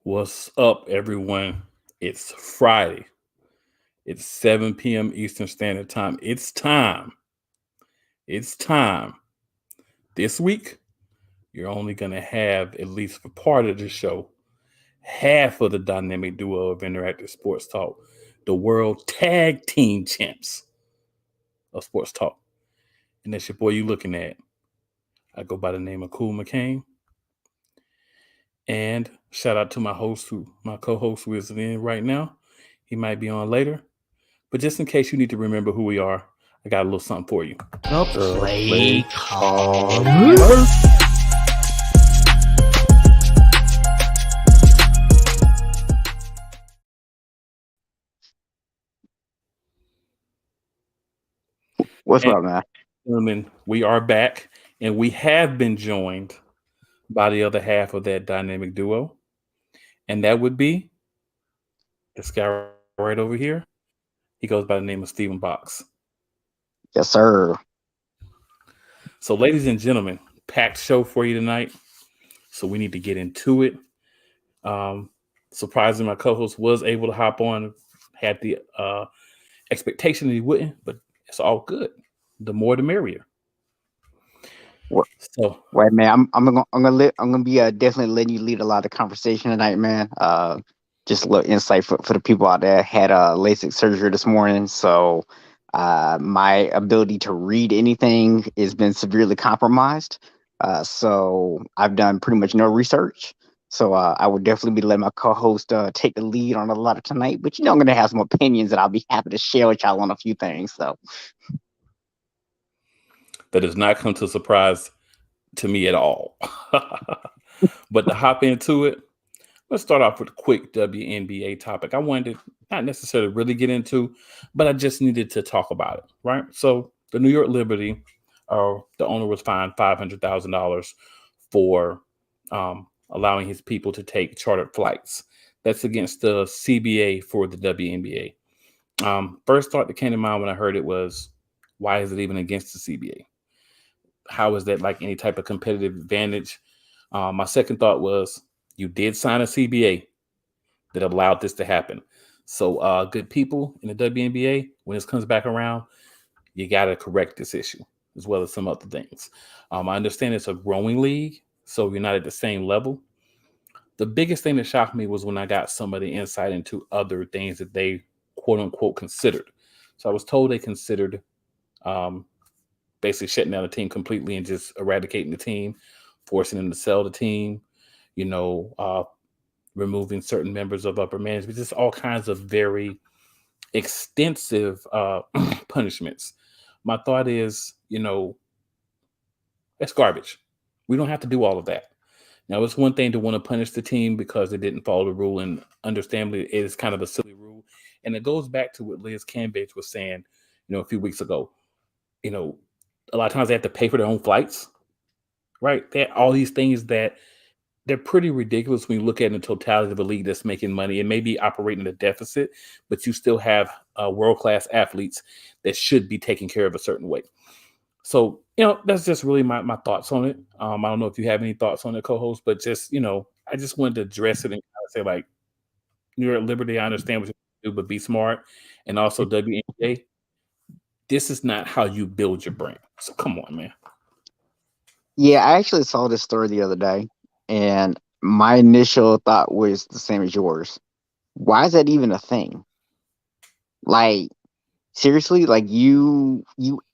What's up, everyone? It's Friday. It's 7 p.m. Eastern Standard Time. It's time. It's time. This week, you're only going to have, at least for part of the show, half of the dynamic duo of Interactive Sports Talk, the World Tag Team Champs of Sports Talk. And that's your boy you looking at. I go by the name of Cool McCain. And shout out to my co-host who is in right now. He might be on later. But just in case you need to remember who we are, I got a little something for you. The play call. What's up, man? Gentlemen, we are back, and we have been joined by the other half of that dynamic duo, and that would be this guy right over here. He goes by the name of Stephen Fox. Yes, sir. So, ladies and gentlemen, packed show for you tonight. So we need to get into it. Surprisingly, my co-host was able to hop on. Had the expectation that he wouldn't, but it's all good. The more, the merrier. So, wait, man, I'm gonna be definitely letting you lead a lot of the conversation tonight, man. Just a little insight for the people out there. Had LASIK surgery this morning, so my ability to read anything has been severely compromised. So I've done pretty much no research. So I would definitely be letting my co-host take the lead on a lot of tonight. But I'm gonna have some opinions that I'll be happy to share with y'all on a few things. So that does not come to a surprise to me at all. But to hop into it, let's start off with a quick WNBA topic. I wanted to not necessarily really get into, but I just needed to talk about it, right? So the New York Liberty, the owner was fined $500,000 for allowing his people to take chartered flights. That's against the CBA for the WNBA. First thought that came to mind when I heard it was, why is it even against the CBA? How is that like any type of competitive advantage? My second thought was, you did sign a CBA that allowed this to happen. So good people in the WNBA, when this comes back around, you got to correct this issue as well as some other things. I understand it's a growing league, so you're not at the same level. The biggest thing that shocked me was when I got some of the insight into other things that they quote unquote considered. So I was told they considered basically shutting down the team completely and just eradicating the team, forcing them to sell the team, removing certain members of upper management, just all kinds of very extensive punishments. My thought is, that's garbage. We don't have to do all of that. Now, it's one thing to want to punish the team because they didn't follow the rule, and understandably, it is kind of a silly rule. And it goes back to what Liz Cambage was saying, a few weeks ago. A lot of times they have to pay for their own flights, right? They have all these things that they're pretty ridiculous when you look at the totality of a league that's making money. It may be operating at a deficit, but you still have world-class athletes that should be taken care of a certain way. So, that's just really my thoughts on it. I don't know if you have any thoughts on it, co-host, but just, I just wanted to address it and kind of say, like, New York Liberty, I understand what you do, but be smart. And also WNBA, this is not how you build your brand. So come on, man. Yeah, I actually saw this story the other day, and my initial thought was the same as yours. Why is that even a thing? Like, seriously, like you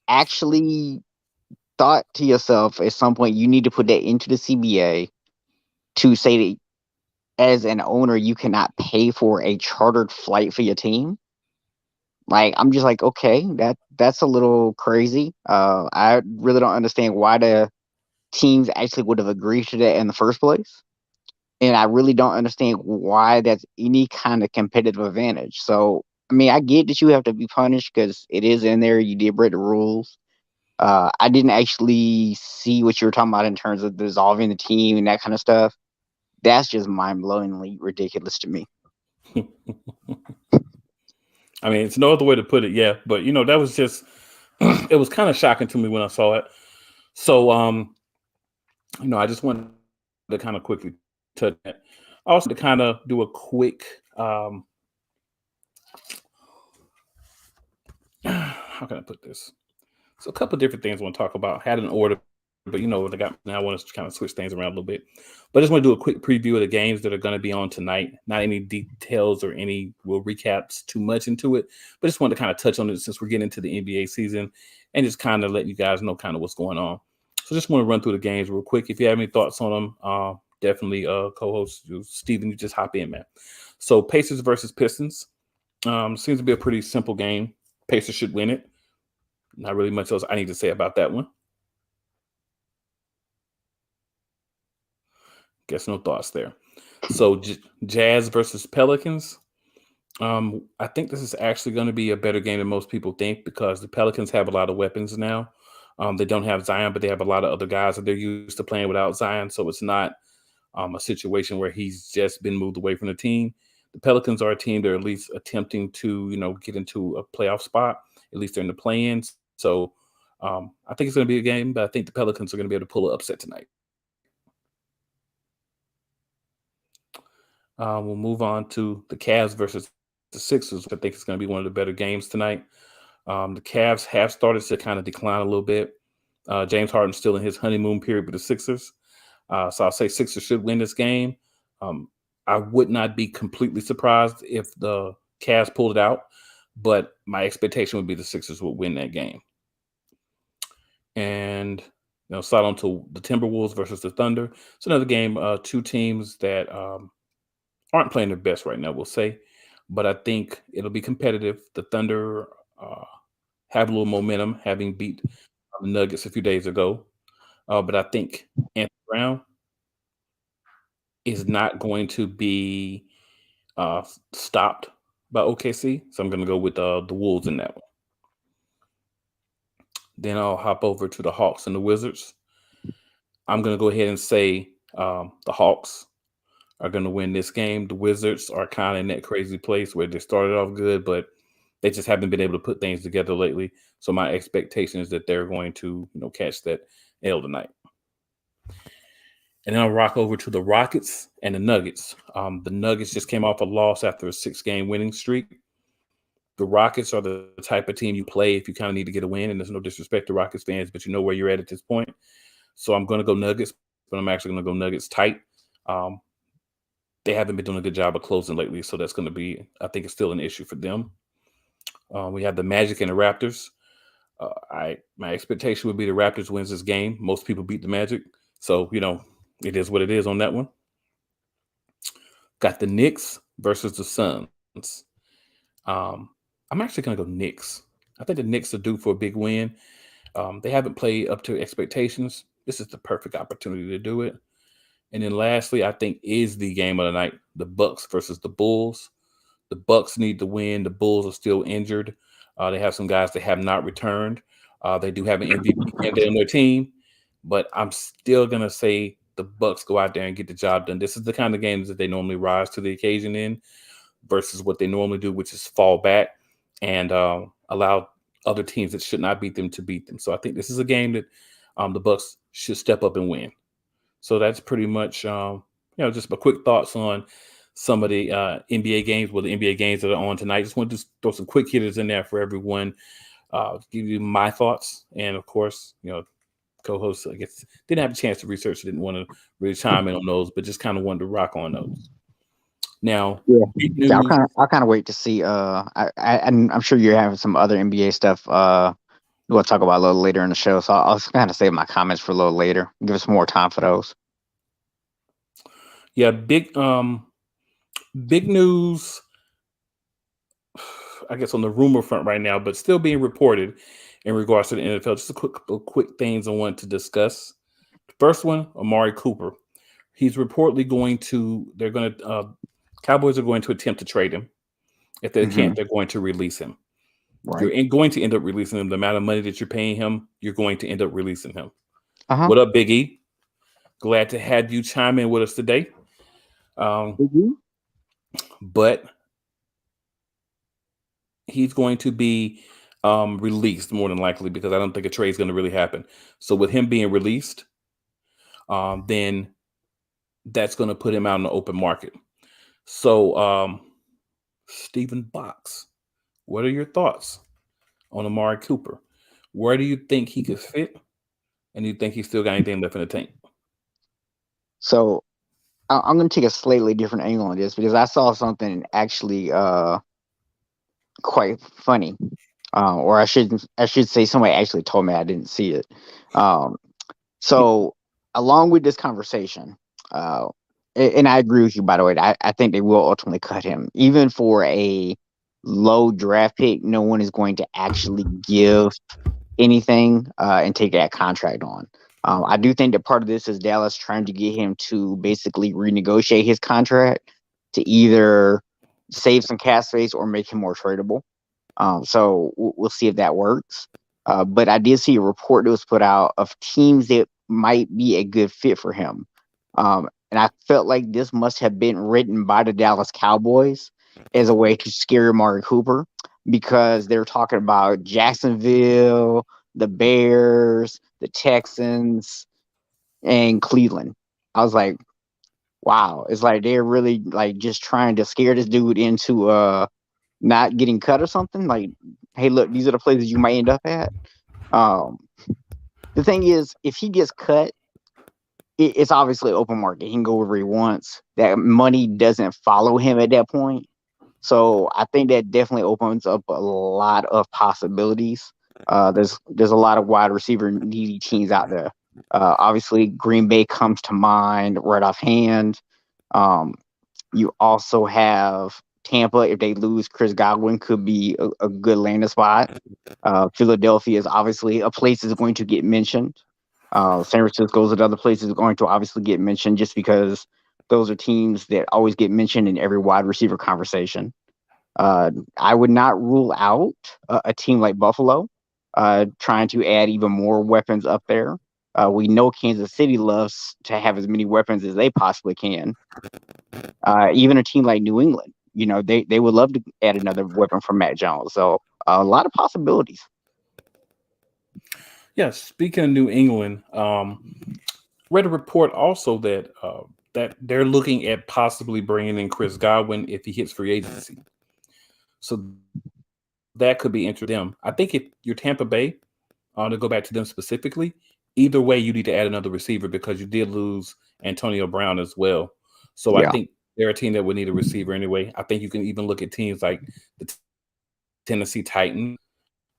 actually thought to yourself at some point you need to put that into the CBA to say that as an owner you cannot pay for a chartered flight for your team? Like, I'm just like, okay, that's a little crazy. I really don't understand why the teams actually would have agreed to that in the first place. And I really don't understand why that's any kind of competitive advantage. So, I mean, I get that you have to be punished because it is in there. You did break the rules. I didn't actually see what you were talking about in terms of dissolving the team and that kind of stuff. That's just mind-blowingly ridiculous to me. I mean, it's no other way to put it, yeah. But, that was just, it was kind of shocking to me when I saw it. So, I just wanted to kind of quickly touch that. Also to kind of do a quick how can I put this? So a couple of different things I want to talk about. Had an order, but you know what I got now. I want to kind of switch things around a little bit. But I just want to do a quick preview of the games that are going to be on tonight. Not any details or any real recaps too much into it, but just wanted to kind of touch on it since we're getting into the NBA season and just kind of let you guys know kind of what's going on. So just want to run through the games real quick. If you have any thoughts on them, definitely co-host Steven, you just hop in, man. So Pacers versus Pistons. Seems to be a pretty simple game. Pacers should win it. Not really much else I need to say about that one. Guess no thoughts there. So Jazz versus Pelicans. I think this is actually going to be a better game than most people think because the Pelicans have a lot of weapons now. They don't have Zion, but they have a lot of other guys that they're used to playing without Zion. So it's not a situation where he's just been moved away from the team. The Pelicans are a team that are at least attempting to, get into a playoff spot. At least they're in the play-ins. So I think it's going to be a game, but I think the Pelicans are going to be able to pull an upset tonight. We'll move on to the Cavs versus the Sixers. I think it's going to be one of the better games tonight. The Cavs have started to kind of decline a little bit. James Harden's still in his honeymoon period with the Sixers. So I'll say Sixers should win this game. I would not be completely surprised if the Cavs pulled it out, but my expectation would be the Sixers would win that game. And slide on to the Timberwolves versus the Thunder. It's another game, two teams that aren't playing their best right now, we'll say. But I think it'll be competitive. The Thunder have a little momentum, having beat the Nuggets a few days ago. But I think Anthony Brown is not going to be stopped by OKC. So I'm going to go with the Wolves in that one. Then I'll hop over to the Hawks and the Wizards. I'm going to go ahead and say the Hawks are going to win this game. The Wizards are kind of in that crazy place where they started off good, but they just haven't been able to put things together lately. So my expectation is that they're going to, catch that L tonight. And then I'll rock over to the Rockets and the Nuggets. The Nuggets just came off a loss after a 6-game winning streak. The Rockets are the type of team you play if you kind of need to get a win, and there's no disrespect to Rockets fans, but you know where you're at this point. So I'm going to go Nuggets, but I'm actually going to go Nuggets tight. They haven't been doing a good job of closing lately, so that's going to be, I think it's still an issue for them. We have the Magic and the Raptors. My expectation would be the Raptors wins this game. Most people beat the Magic, so, it is what it is on that one. Got the Knicks versus the Suns. I'm actually going to go Knicks. I think the Knicks are due for a big win. They haven't played up to expectations. This is the perfect opportunity to do it. And then lastly, I think is the game of the night, the Bucks versus the Bulls. The Bucks need to win. The Bulls are still injured. They have some guys that have not returned. They do have an MVP candidate on their team, but I'm still going to say the Bucks go out there and get the job done. This is the kind of games that they normally rise to the occasion in versus what they normally do, which is fall back and allow other teams that should not beat them to beat them. So I think this is a game that the Bucks should step up and win. So that's pretty much, just my quick thoughts on some of the NBA games, the NBA games that are on tonight. Just wanted to throw some quick hitters in there for everyone, give you my thoughts. And of course, co-hosts, I guess, didn't have a chance to research, didn't want to really chime in on those, but just kind of wanted to rock on those. Now, yeah, I'll kind of wait to see. I'm sure you're having some other NBA stuff. We'll talk about a little later in the show, so I'll kind of save my comments for a little later. Give us more time for those. Yeah, big news, I guess, on the rumor front right now, but still being reported in regards to the NFL. Just a quick things I want to discuss. The first one, Amari Cooper. He's reportedly Cowboys are going to attempt to trade him. If they can't, they're going to release him. Right. You're going to end up releasing him. The amount of money that you're paying him, you're going to end up releasing him. What up, Big E? Glad to have you chime in with us today. But he's going to be released more than likely because I don't think a trade is going to really happen. So with him being released, then that's going to put him out in the open market. So, Stephen Box, what are your thoughts on Amari Cooper? Where do you think he could fit? And do you think he's still got anything left in the tank? So I'm going to take a slightly different angle on this because I saw something actually quite funny, or I should say somebody actually told me, I didn't see it. Um, so along with this conversation, and I agree with you, by the way. I think they will ultimately cut him, even for a low draft pick. No one is going to actually give anything and take that contract on. I do think that part of this is Dallas trying to get him to basically renegotiate his contract to either save some cap space or make him more tradable. So we'll see if that works. But I did see a report that was put out of teams that might be a good fit for him. And I felt like this must have been written by the Dallas Cowboys as a way to scare Amari Cooper, because they're talking about Jacksonville, the Bears, the Texans, and Cleveland. I was like, wow, it's like they're really like just trying to scare this dude into not getting cut or something. Like, hey, look, these are the places you might end up at. Um, the thing is, if he gets cut, it's obviously open market. He can go wherever he wants. That money doesn't follow him at that point. So I think that definitely opens up a lot of possibilities. There's a lot of wide receiver needy teams out there. Obviously, Green Bay comes to mind right offhand. You also have Tampa. If they lose Chris Godwin, could be a good landing spot. Philadelphia is obviously a place that's going to get mentioned. San Francisco is another place that's going to obviously get mentioned, just because those are teams that always get mentioned in every wide receiver conversation. I would not rule out a team like Buffalo trying to add even more weapons up there. We know Kansas City loves to have as many weapons as they possibly can. Even a team like New England, they would love to add another weapon for Matt Jones. So a lot of possibilities. Yeah, speaking of New England, read a report also that that they're looking at possibly bringing in Chris Godwin if he hits free agency. So that could be interesting. Them, I think if you're Tampa Bay, to go back to them specifically, either way you need to add another receiver because you did lose Antonio Brown as well. So I Yeah, think they're a team that would need a receiver anyway. I think you can even look at teams like the Tennessee Titans,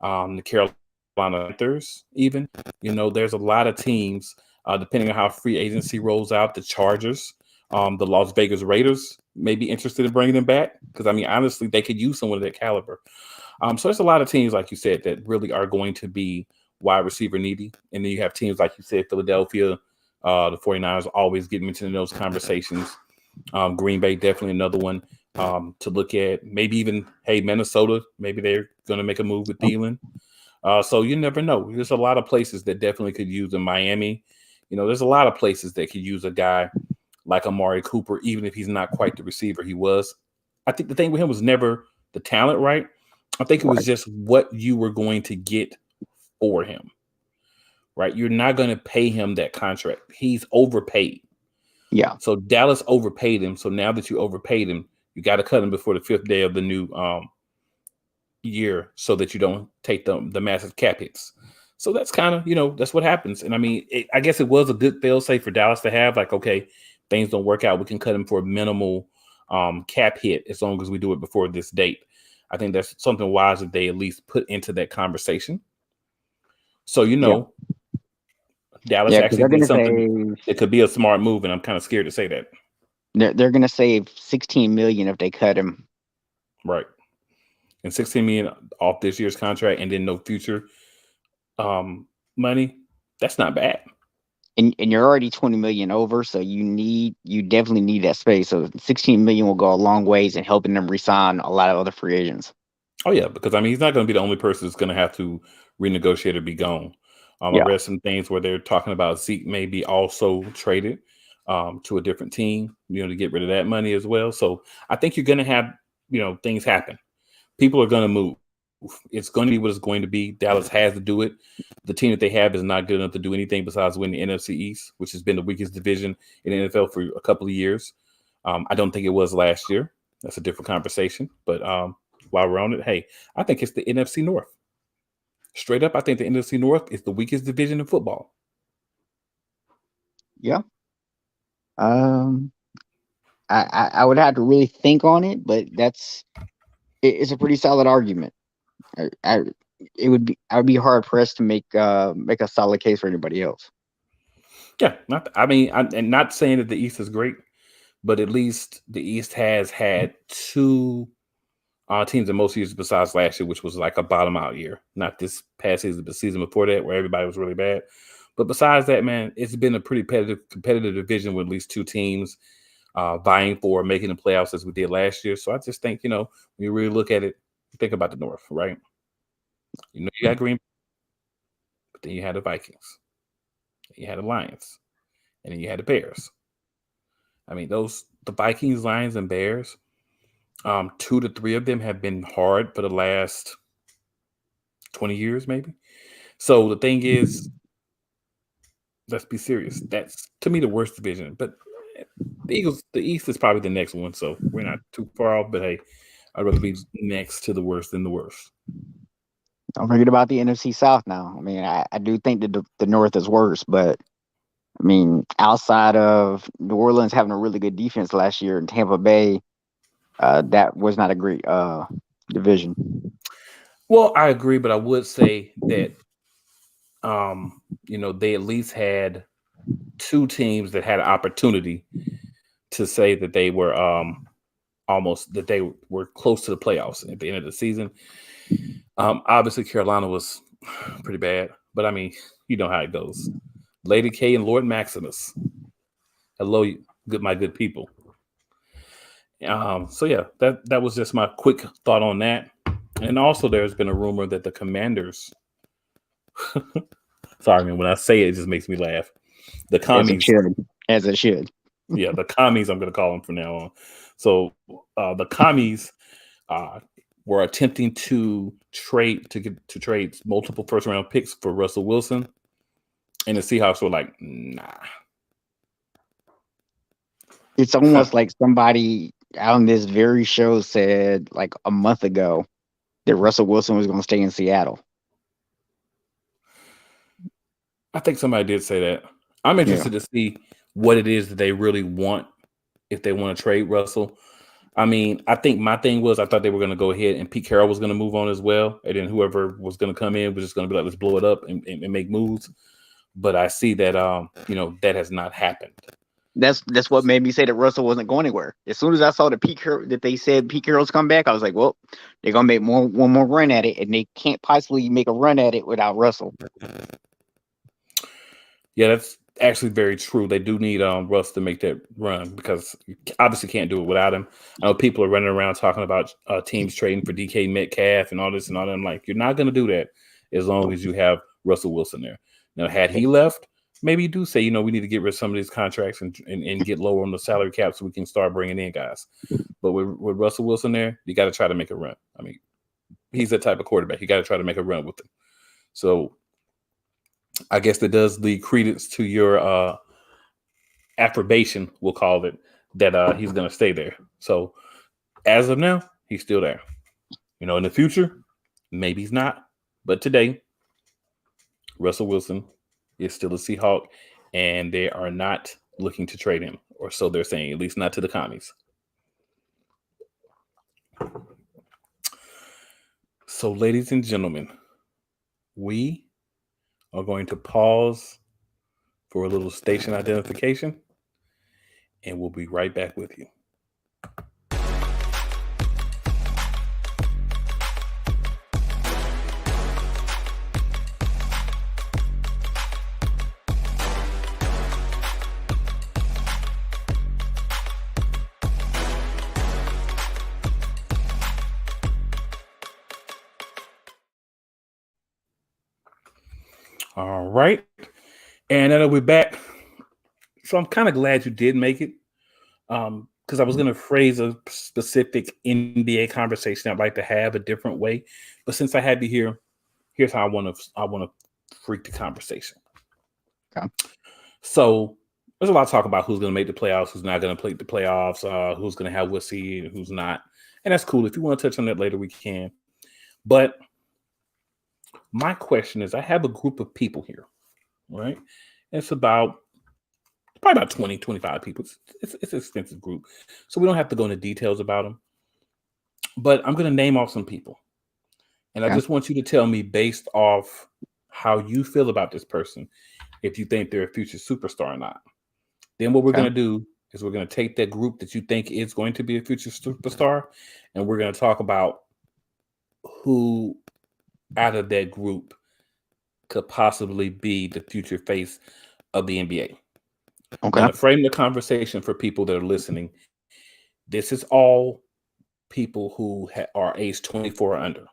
the Carolina Panthers, even. There's a lot of teams, depending on how free agency rolls out, the Chargers, the Las Vegas Raiders may be interested in bringing them back because, I mean, honestly, they could use someone of that caliber. So there's a lot of teams, like you said, that really are going to be wide receiver needy. And then you have teams, like you said, Philadelphia, the 49ers always get mentioned in those conversations. Green Bay, definitely another one to look at. Maybe even, hey, Minnesota, maybe they're going to make a move with Thielen. So you never know. There's a lot of places that definitely could use in Miami. There's a lot of places that could use a guy like Amari Cooper, even if he's not quite the receiver he was. I think the thing with him was never the talent, right? I think it was right. just what you were going to get for him, right? You're not going to pay him that contract. He's overpaid. Yeah, So Dallas overpaid him. So now that you overpaid him, you got to cut him before the fifth day of the new year so that you don't take the massive cap hits. So that's kind of, that's what happens. And I mean, I guess it was a good fail safe for Dallas to have, like, okay, things don't work out, we can cut him for a minimal cap hit as long as we do it before this date. I think that's something wise that they at least put into that conversation. So, yeah, Dallas yeah. Because actually they're did gonna something save that could be a smart move, and I'm kind of scared to say that. they're gonna save 16 million if they cut him. Right. And 16 million off this year's contract and then no future money. That's not bad. And you're already 20 million over, so you definitely need that space. So 16 million will go a long ways in helping them resign a lot of other free agents. Oh yeah, because I mean he's not going to be the only person that's going to have to renegotiate or be gone. I Yeah, read some things where they're talking about Zeke may be also traded to a different team, to get rid of that money as well. So I think you're going to have things happen. People are going to move. it's going to be what it's going to be. Dallas has to do it. The team that they have is not good enough to do anything besides win the NFC East, which has been the weakest division in the NFL for a couple of years. I don't think it was last year. That's a different conversation. But while we're on it, hey, I think it's the NFC North. Straight up, I think the NFC North is the weakest division in football. Yeah. I would have to really think on it, but it's a pretty solid argument. I would be hard pressed to make a solid case for anybody else. Yeah, and not saying that the East is great, but at least the East has had two teams in most years besides last year, which was like a bottom out year. Not this past season, but the season before that, where everybody was really bad. But besides that, man, it's been a pretty competitive division with at least two teams vying for making the playoffs as we did last year. So I just think, when you really look at it, think about the North, right? You got Green, but then you had the Vikings, you had the Lions, and then you had the Bears. I mean, the Vikings, Lions, and Bears, 2 to 3 of them have been hard for the last 20 years, maybe. So the thing is, let's be serious. That's, to me, the worst division. But the Eagles, the East is probably the next one, so we're not too far off. But hey, I'd rather be next to the worst than the worst. Don't forget about the NFC South now. I mean, I do think that the North is worse, but I mean, outside of New Orleans having a really good defense last year and Tampa Bay, that was not a great division. Well, I agree, but I would say that they at least had two teams that had an opportunity to say that they were that they were close to the playoffs at the end of the season. Obviously, Carolina was pretty bad, but I mean, you know how it goes. Lady K and Lord Maximus. Hello, my good people. So yeah, that was just my quick thought on that. And also, there's been a rumor that the Commanders. Sorry, man. When I say it, it just makes me laugh. The commies, as it should. Yeah, the commies. I'm going to call them from now on. So the commies were attempting to trade multiple first round picks for Russell Wilson, and the Seahawks were like, nah. It's almost like somebody on this very show said like a month ago that Russell Wilson was going to stay in Seattle. I think somebody did say that. I'm interested to see what it is that they really want, if they want to trade Russell. I mean, I think my thing was I thought they were going to go ahead and Pete Carroll was going to move on as well. And then whoever was going to come in was just going to be like, let's blow it up and make moves. But I see that, that has not happened. That's what made me say that Russell wasn't going anywhere. As soon as I saw that they said Pete Carroll's come back, I was like, well, they're going to make one more run at it, and they can't possibly make a run at it without Russell. Yeah, that's actually very true. They do need Russ to make that run because you obviously can't do it without him. I know people are running around talking about teams trading for DK Metcalf and all this and all that. I'm like, you're not going to do that as long as you have Russell Wilson there. Now, had he left, maybe you do say, we need to get rid of some of these contracts and get lower on the salary cap so we can start bringing in guys. But with Russell Wilson there, you got to try to make a run. I mean, he's that type of quarterback. You got to try to make a run with him. So I guess that does lead credence to your affirmation, we'll call it, that he's going to stay there. So as of now, he's still there. In the future, maybe he's not. But today, Russell Wilson is still a Seahawk, and they are not looking to trade him, or so they're saying, at least not to the commies. So, ladies and gentlemen, we are going to pause for a little station identification, and we'll be right back with you. All right. And then we're back. So I'm kind of glad you did make it. because I was going to phrase a specific NBA conversation I'd like to have a different way, but since I had you here, here's how I want to freak the conversation. Okay. So there's a lot of talk about who's going to make the playoffs, who's not going to play the playoffs, who's going to have what seed, and who's not, and that's cool. If you want to touch on that later, we can. But my question is, I have a group of people here, right? It's about probably about 20, 25 people. It's an extensive group, so we don't have to go into details about them. But I'm going to name off some people, and I Okay. just want you to tell me based off how you feel about this person, if you think they're a future superstar or not. Then what we're Okay. going to do is we're going to take that group that you think is going to be a future superstar, and we're going to talk about who out of that group could possibly be the future face of the NBA. Okay. Now, to frame the conversation for people that are listening, this is all people who are age 24 or under.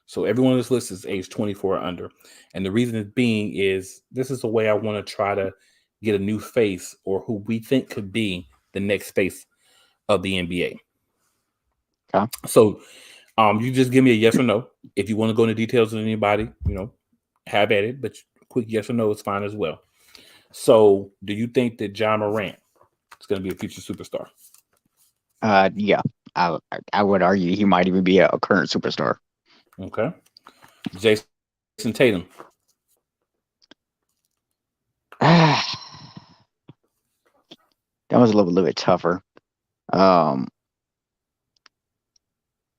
So everyone on this list is age 24 or under. And the reason being is this is the way I want to try to get a new face or who we think could be the next face of the NBA. Okay. So you just give me a yes or no. If you want to go into details with anybody, have at it, but a quick yes or no is fine as well. So do you think that Ja Morant is going to be a future superstar? Yeah. I would argue he might even be a current superstar. Okay. Jason Tatum. That was a little bit tougher. I'm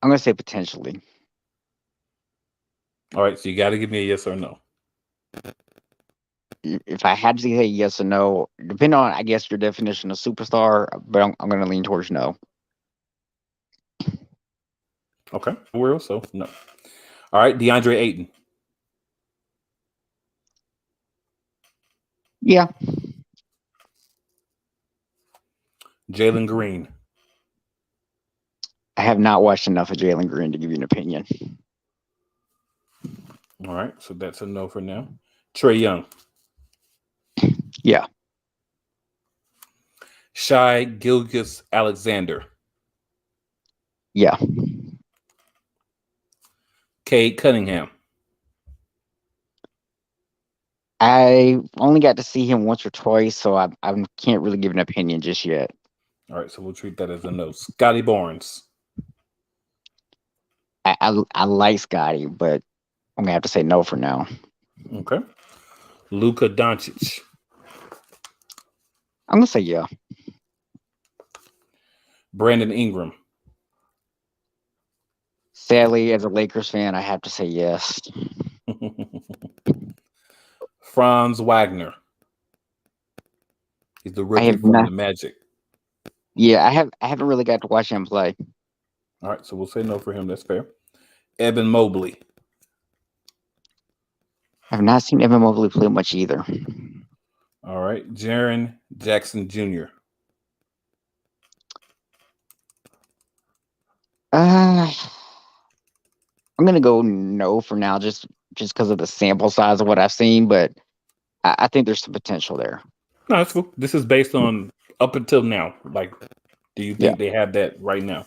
gonna say potentially. All right, so you got to give me a yes or no. If I had to say yes or no, depending on, I guess, your definition of superstar, but I'm gonna lean towards no. Okay. Well, so no. All right, DeAndre Ayton. Yeah. Jalen Green. I have not watched enough of Jalen Green to give you an opinion. All right, so that's a no for now. Trae Young. Yeah. Shai Gilgeous-Alexander. Yeah. Cade Cunningham. I only got to see him once or twice, so I can't really give an opinion just yet. All right, so we'll treat that as a no. Scotty Barnes. I like Scotty, but I'm gonna have to say no for now. Okay. Luka Doncic. I'm gonna say yeah. Brandon Ingram. Sadly, as a Lakers fan, I have to say yes. Franz Wagner. He's the rookie from the Magic. Yeah, I haven't really got to watch him play. All right, so we'll say no for him. That's fair. Evan Mobley. I've not seen Evan Mobley play much either. All right, Jaren Jackson Jr. I'm gonna go no for now, just because of the sample size of what I've seen, but I think there's some potential there. No, that's cool. This is based on up until now. Like, do you think they have that right now?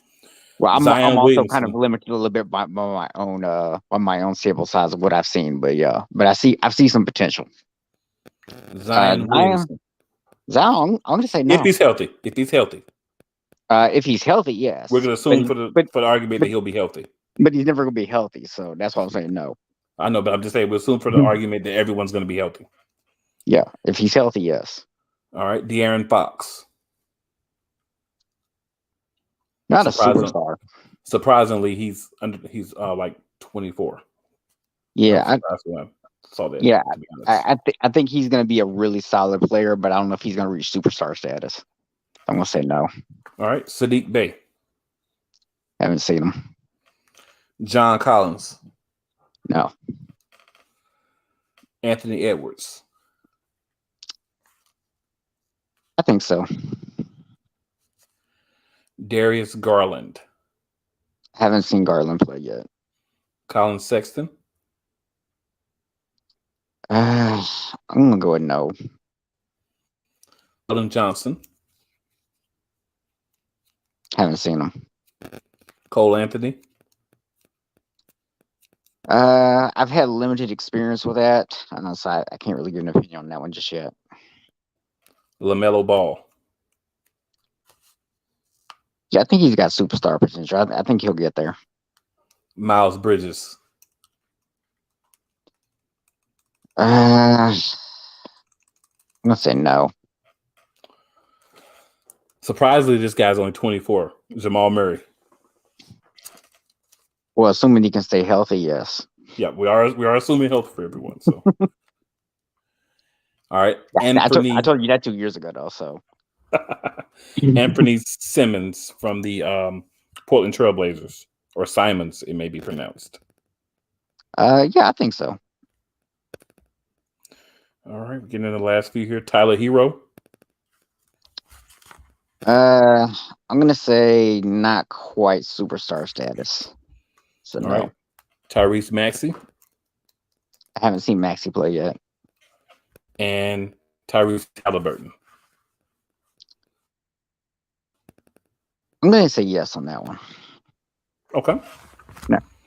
Well, I'm Zion also Williamson. kind of limited a little bit by my own on my own sample size of what I've seen, but yeah, but I see some potential. Zion Williamson. Zion, I'm gonna say no. If he's healthy. If he's healthy, yes. We're gonna assume for the argument that he'll be healthy. But he's never gonna be healthy, so that's why I'm saying no. I know, but I'm just saying we assume for the argument that everyone's gonna be healthy. Yeah, if he's healthy, yes. All right, Darren Fox. Not a superstar. Surprisingly, he's like 24. Yeah, I saw that. Yeah, I think he's going to be a really solid player, but I don't know if he's going to reach superstar status. I'm going to say no. All right, Sadiq Bey. Haven't seen him. John Collins. No. Anthony Edwards. I think so. Darius Garland. Haven't seen Garland play yet. Colin Sexton. I'm going to go with no. Jalen Johnson. Haven't seen him. Cole Anthony. I've had limited experience with that, so I can't really give an opinion on that one just yet. LaMelo Ball. Yeah, I think he's got superstar potential. I think he'll get there. Miles Bridges. I'm gonna say no. Surprisingly, this guy's only 24. Jamal Murray. Well, assuming he can stay healthy, yes. Yeah, we are assuming health for everyone. So, all right, I Anthony. told you that 2 years ago, though. So, Anthony Simmons from the Portland Trailblazers, or Simons, it may be pronounced. yeah, I think so. All right, we're getting in the last few here. Tyler Hero. I'm gonna say not quite superstar status. So All no. right. Tyrese Maxey. I haven't seen Maxey play yet. And Tyrese Halliburton. I'm gonna say yes on that one. Okay.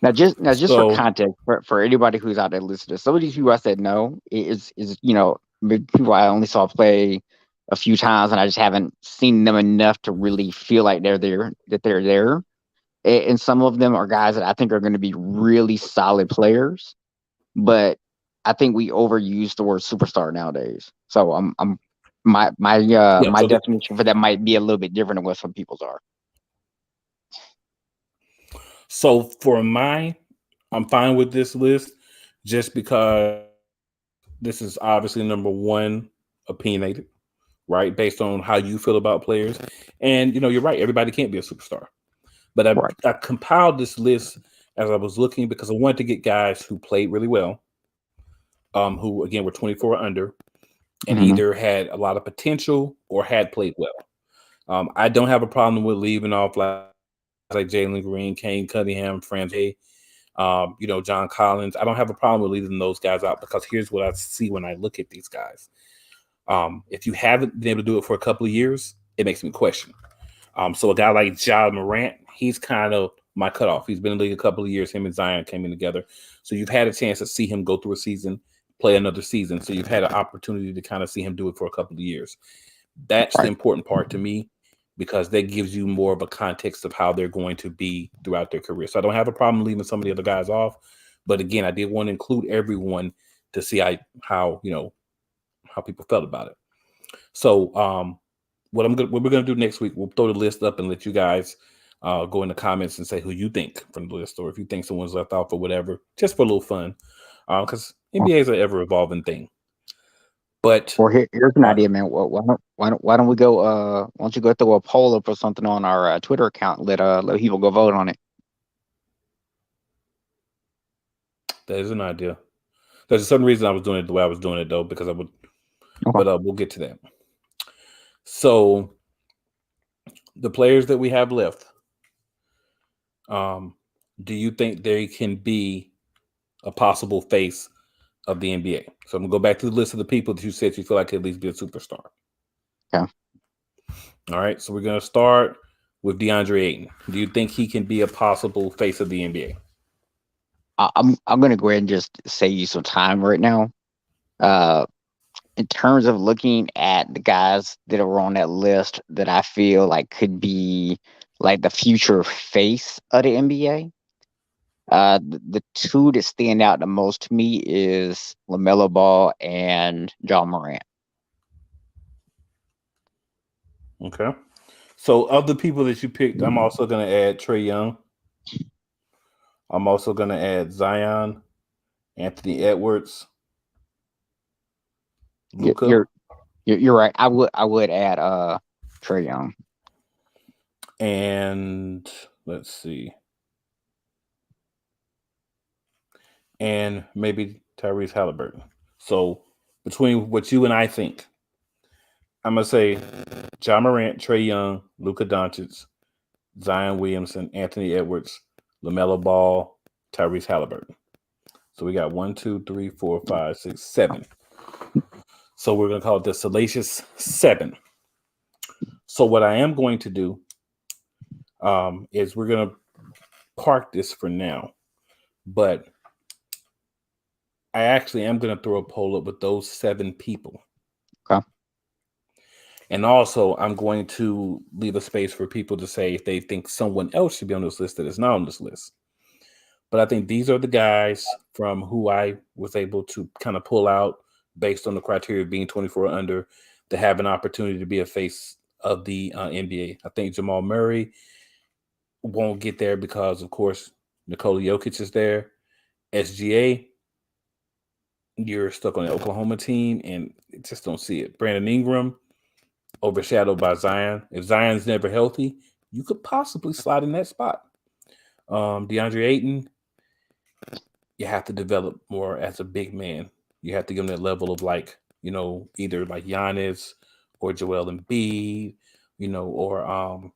Now just for context, for anybody who's out there listening, some of these people I said no is people I only saw play a few times, and I just haven't seen them enough to really feel like they're there. And some of them are guys that I think are going to be really solid players, but I think we overuse the word superstar nowadays. So my definition for that might be a little bit different than what some people's are. So I'm fine with this list just because this is obviously number one opinionated, right? Based on how you feel about players. And, you're right. Everybody can't be a superstar. But I compiled this list as I was looking because I wanted to get guys who played really well, who, again, were 24 or under, and either had a lot of potential or had played well. I don't have a problem with leaving off like Jalen Green, Kane Cunningham, Franz A, John Collins. I don't have a problem with leaving those guys out because here's what I see when I look at these guys. If you haven't been able to do it for a couple of years, it makes me question. So a guy like Ja Morant, he's kind of my cutoff. He's been in the league a couple of years. Him and Zion came in together. So you've had a chance to see him go through a season, play another season. So you've had an opportunity to kind of see him do it for a couple of years. That's the important part to me because that gives you more of a context of how they're going to be throughout their career. So I don't have a problem leaving some of the other guys off. But again, I did want to include everyone to see how people felt about it. So what we're gonna do next week, we'll throw the list up and let you guys go in the comments and say who you think from the list, or if you think someone's left off or whatever, just for a little fun. Because NBA is an ever evolving thing. But here's an idea, man. Why don't we go? Why don't you go throw a poll up or something on our Twitter account? Let people go vote on it. That is an idea. There's a certain reason I was doing it the way I was doing it, though, because I would. Okay. But we'll get to that. So, the players that we have left, do you think they can be a possible face of the NBA? So I'm gonna go back to the list of the people that you said you feel like could at least be a superstar. Yeah. All right. So we're gonna start with Deandre Ayton. Do you think he can be a possible face of the NBA? I'm gonna go ahead and just save you some time right now. In terms of looking at the guys that are on that list that I feel like could be like the future face of the NBA, the two that stand out the most to me is LaMelo Ball and Ja Morant. Okay. So of the people that you picked, I'm also going to add Trae Young. I'm also going to add Zion, Anthony Edwards, Luka. You're right. I would add Trae Young. And let's see. And maybe Tyrese Halliburton. So between what you and I think, I'm going to say Ja Morant, Trae Young, Luka Doncic, Zion Williamson, Anthony Edwards, LaMelo Ball, Tyrese Halliburton. So we got 1, 2, 3, 4, 5, 6, 7. So we're going to call it the Salacious 7. So what I am going to do, is we're gonna park this for now, but I actually am gonna throw a poll up with those 7 people. Okay. And also, I'm going to leave a space for people to say if they think someone else should be on this list that is not on this list. But I think these are the guys from who I was able to kind of pull out based on the criteria of being 24 or under to have an opportunity to be a face of the NBA. I think Jamal Murray won't get there because, of course, Nikola Jokic is there. SGA, you're stuck on the Oklahoma team and just don't see it. Brandon Ingram, overshadowed by Zion. If Zion's never healthy, you could possibly slide in that spot. DeAndre Ayton, you have to develop more as a big man. You have to give him that level of either like Giannis or Joel Embiid, or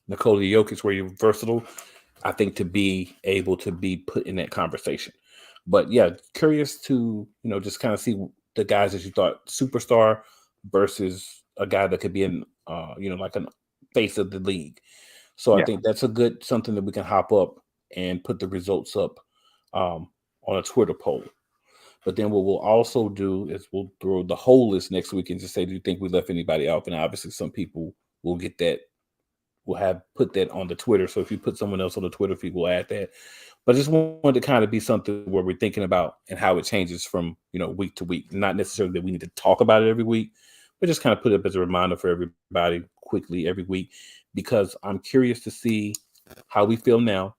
Nikola Jokic, where you're versatile. I think to be able to be put in that conversation. But yeah, curious to just kind of see the guys that you thought superstar versus a guy that could be in like a face of the league. So I think that's something that we can hop up and put the results up on a Twitter poll. But then what we'll also do is we'll throw the whole list next week and just say, do you think we left anybody out? And obviously some people will get that. We'll have put that on the Twitter. So if you put someone else on the Twitter feed, we'll add that. But I just wanted to kind of be something where we're thinking about and how it changes from, week to week. Not necessarily that we need to talk about it every week, but just kind of put it up as a reminder for everybody quickly every week, because I'm curious to see how we feel now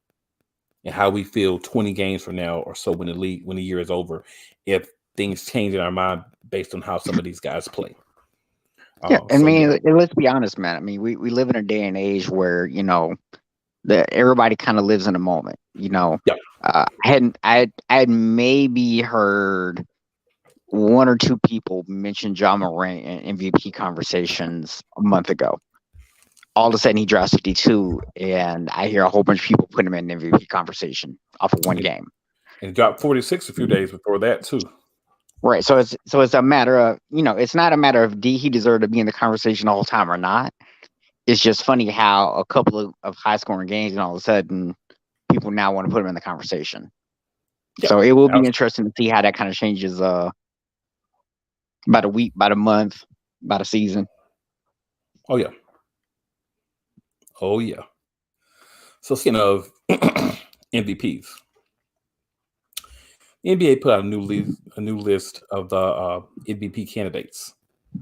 and how we feel 20 games from now or so when the year is over, if things change in our mind based on how some of these guys play. Let's be honest, man. I mean, we live in a day and age where everybody kind of lives in a moment. I had maybe heard 1 or 2 people mention Ja Morant in MVP conversations a month ago. All of a sudden, he drops 52, and I hear a whole bunch of people put him in an MVP conversation off of one game. And he dropped 46 a few days before that too. Right. So it's a matter of, it's not a matter of he deserved to be in the conversation the whole time or not. It's just funny how a couple of high scoring games and all of a sudden people now want to put him in the conversation. Yeah. So it will be interesting to see how that kind of changes about a week, about a month, about a season. Oh yeah. So speaking of MVPs, the NBA put out a new list of the MVP candidates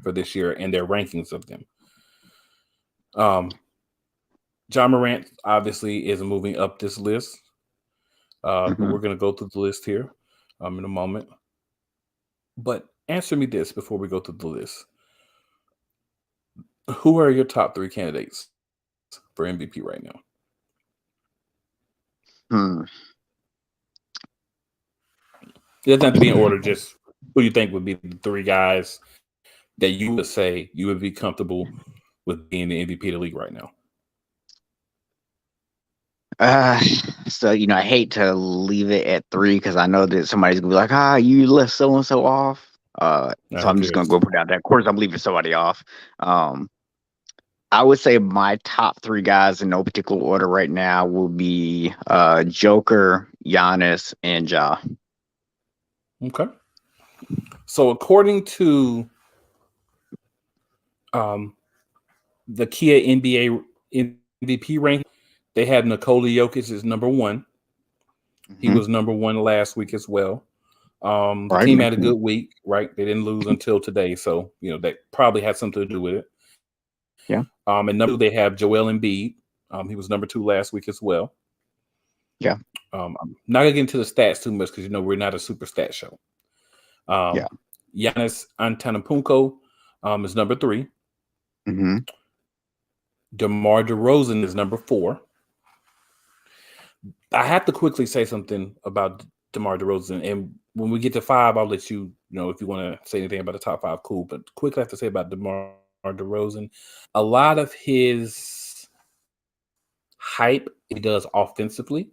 for this year and their rankings of them. Ja Morant obviously is moving up this list. But we're going to go through the list here in a moment. But answer me this before we go through the list. Who are your top 3 candidates for MVP right now? It doesn't have to be in order, just who you think would be the 3 guys that you would say you would be comfortable with being the MVP of the league right now. So I hate to leave it at 3 because I know that somebody's gonna be like, you left so and so off. So I'm just gonna go put out that. Of course, I'm leaving somebody off. I would say my top 3 guys in no particular order right now will be Joker, Giannis, and Ja. Okay. So according to the Kia NBA MVP ranking, they had Nikola Jokic as number 1. He was number 1 last week as well. The team had a good week, right? They didn't lose until today, so that probably had something to do with it. Yeah. And number 2, they have Joel Embiid. He was number 2 last week as well. Yeah. I'm not gonna get into the stats too much because we're not a super stat show. Giannis Antetokounmpo is number 3. DeMar DeRozan is number 4. I have to quickly say something about DeMar DeRozan, and when we get to 5, I'll let you know if you want to say anything about the top 5. Cool, but quickly I have to say about DeMar DeRozan, a lot of his hype he does offensively,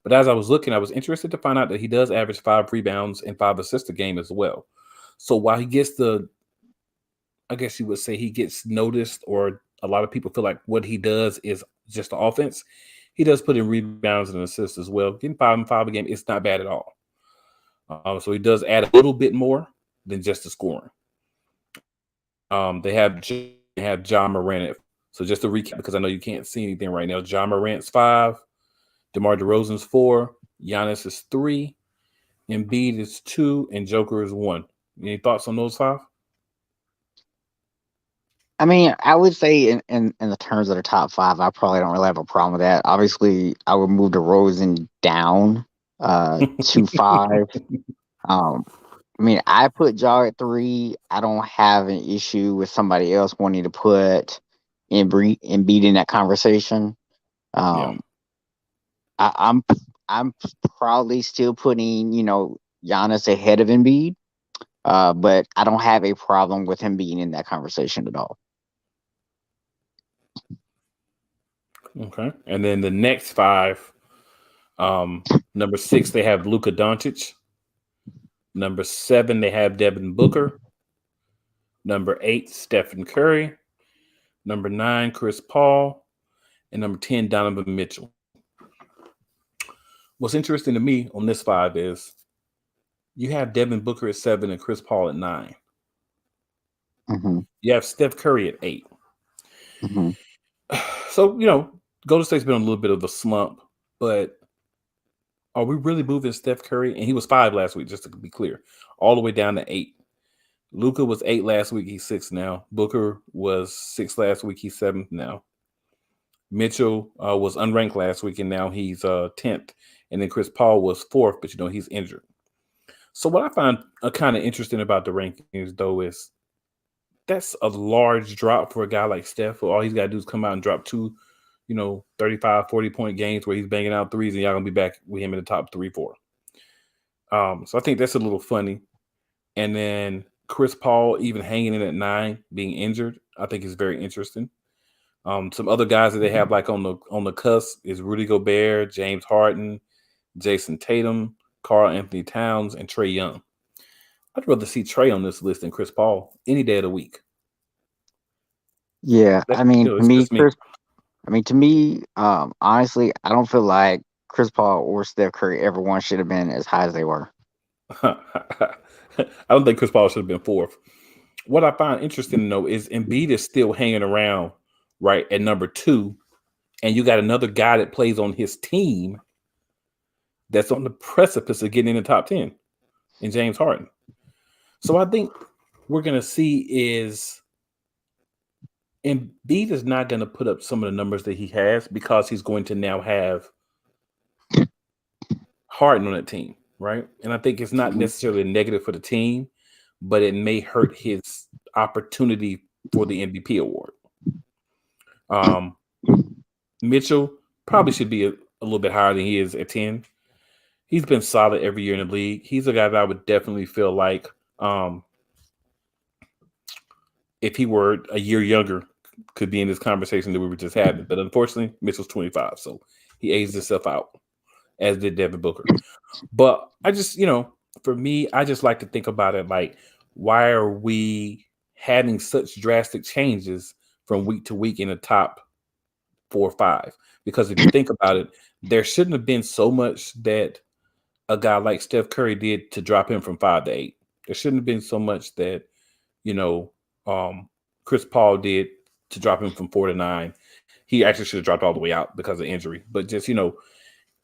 but as I was looking, I was interested to find out that he does average 5 rebounds and 5 assists a game as well. So while he gets I guess you would say he gets noticed or a lot of people feel like what he does is just the offense. He does put in rebounds and assists as well. Getting 5 and 5 a game, it's not bad at all. So he does add a little bit more than just the scoring. They have John Morant. So just to recap, because I know you can't see anything right now. John Morant's 5, DeMar DeRozan's 4, Giannis is 3, Embiid is 2, and Joker is 1. Any thoughts on those 5? I mean, I would say in the terms of the top 5, I probably don't really have a problem with that. Obviously, I would move DeRozan down to 5. I mean, I put Jaw at 3. I don't have an issue with somebody else wanting to put Embiid in that conversation. Yeah. I'm probably still putting, Giannis ahead of Embiid, but I don't have a problem with him being in that conversation at all. Okay. And then the next 5, number 6, they have Luka Doncic. Number 7, they have Devin Booker. Number 8, Stephen Curry. Number 9, Chris Paul. And number 10, Donovan Mitchell. What's interesting to me on this 5 is you have Devin Booker at 7 and Chris Paul at 9. Mm-hmm. You have Steph Curry at 8. Mm-hmm. So, Golden State's been on a little bit of a slump, but are we really moving Steph Curry? And he was 5 last week, just to be clear, all the way down to 8. Luka was 8 last week. He's 6 now. Booker was 6 last week. He's 7th now. Mitchell was unranked last week, and now he's 10th. And then Chris Paul was 4th, but, he's injured. So what I find kind of interesting about the rankings, though, is that's a large drop for a guy like Steph. All he's got to do is come out and drop 2, 35, 40-point games where he's banging out threes, and y'all going to be back with him in the top 3, 4. So I think that's a little funny. And then Chris Paul even hanging in at 9, being injured, I think is very interesting. Some other guys that they have like on the cusp is Rudy Gobert, James Harden, Jason Tatum, Karl Anthony Towns, and Trae Young. I'd rather see Trae on this list than Chris Paul any day of the week. Yeah, That's, I mean, it's just me. to me, honestly, I don't feel like Chris Paul or Steph Curry ever once should have been as high as they were. I don't think Chris Paul should have been 4th. What I find interesting, though, is Embiid is still hanging around right at number 2, and you got another guy that plays on his team that's on the precipice of getting in the top 10, in James Harden. So I think we're going to see is Embiid is not going to put up some of the numbers that he has because he's going to now have Harden on that team, right? And I think it's not necessarily a negative for the team, but it may hurt his opportunity for the MVP award. Mitchell probably should be a little bit higher than he is at 10. He's been solid every year in the league. He's a guy that I would definitely feel like if he were a year younger, could be in this conversation that we were just having. But unfortunately, Mitchell's 25, so he aged himself out, as did Devin Booker. But I just, for me, I just like to think about it like, why are we having such drastic changes from week to week in the top 4 or 5? Because if you think about it, there shouldn't have been so much that a guy like Steph Curry did to drop him from 5 to 8. There shouldn't have been so much that, Chris Paul did to drop him from 4 to 9. He actually should have dropped all the way out because of injury. But just,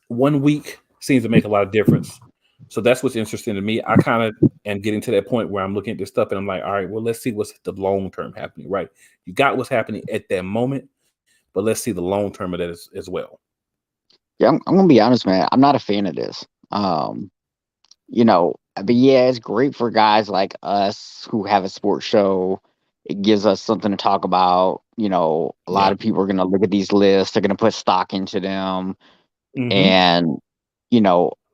1 week seems to make a lot of difference. So that's what's interesting to me. I kind of am getting to that point where I'm looking at this stuff and I'm like, all right, well, let's see what's the long term happening, right? You got what's happening at that moment, but let's see the long term of that as well. Yeah, I'm gonna be honest, man. I'm not a fan of this. But yeah, it's great for guys like us who have a sports show. It gives us something to talk about. A lot of people are gonna look at these lists. They're gonna put stock into them, and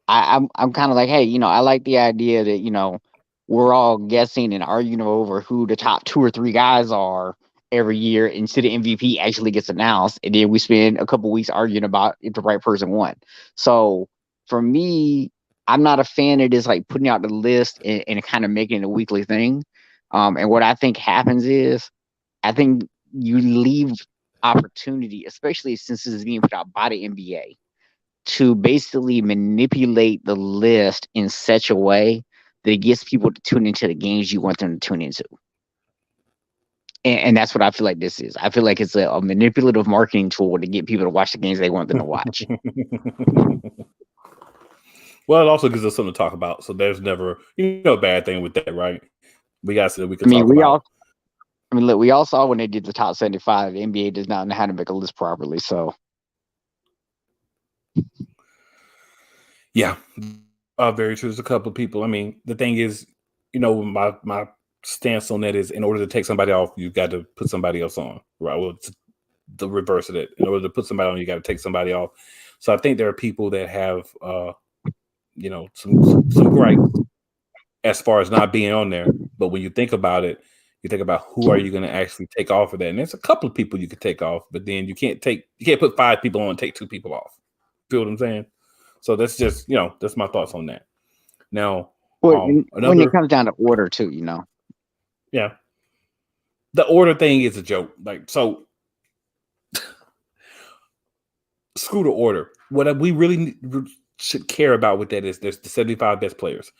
I'm kind of like, hey, I like the idea that we're all guessing and arguing over who the top 2 or 3 guys are every year until the MVP actually gets announced, and then we spend a couple weeks arguing about if the right person won. So for me, I'm not a fan of this like putting out the list and kind of making it a weekly thing. And what I think happens is, I think you leave opportunity, especially since this is being put out by the NBA, to basically manipulate the list in such a way that it gets people to tune into the games you want them to tune into. And that's what I feel like this is. I feel like it's a manipulative marketing tool to get people to watch the games they want them to watch. Well, it also gives us something to talk about. So there's never, a bad thing with that, right? We got something we can talk about. Look, we all saw when they did the top 75, the NBA does not know how to make a list properly. So, yeah, very true. There's a couple of people. I mean, the thing is, my stance on that is, in order to take somebody off, you've got to put somebody else on, right? Well, it's the reverse of that. In order to put somebody on, you got to take somebody off. So I think there are people that have, some gripes as far as not being on there. But when you think about it, you think about who are you going to actually take off of that. And there's a couple of people you could take off, but then you can't put 5 people on and take 2 people off. Feel what I'm saying? So that's just, that's my thoughts on that. Now, when it comes down to order too, Yeah. The order thing is a joke. Like, so screw the order. What we really should care about with that is there's the 75 best players.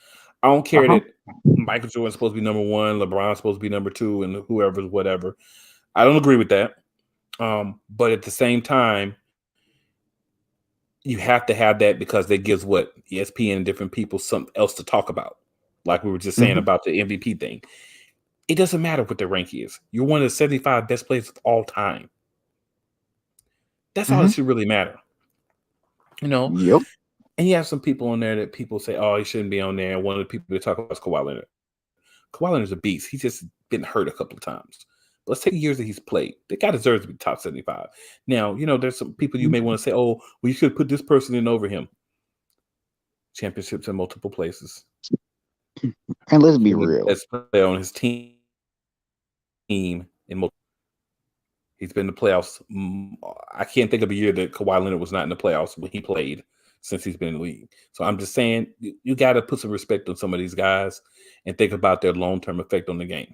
I don't care that Michael Jordan's supposed to be number 1, LeBron's supposed to be number 2, and whoever's whatever. I don't agree with that. But at the same time, you have to have that because that gives what ESPN and different people something else to talk about. Like we were just saying about the MVP thing. It doesn't matter what the rank is. You're one of the 75 best players of all time. That's all that should really matter. Yep. And you have some people on there that people say, oh, he shouldn't be on there. And one of the people they talk about is Kawhi Leonard. Kawhi Leonard's a beast. He's just been hurt a couple of times. But let's take the years that he's played. The guy deserves to be top 75. Now, there's some people you may want to say, oh, well, you should put this person in over him. Championships in multiple places. And let's be real. Best player on his team in multiple. He's been in the playoffs. I can't think of a year that Kawhi Leonard was not in the playoffs when he played since he's been in the league. So I'm just saying you got to put some respect on some of these guys and think about their long-term effect on the game.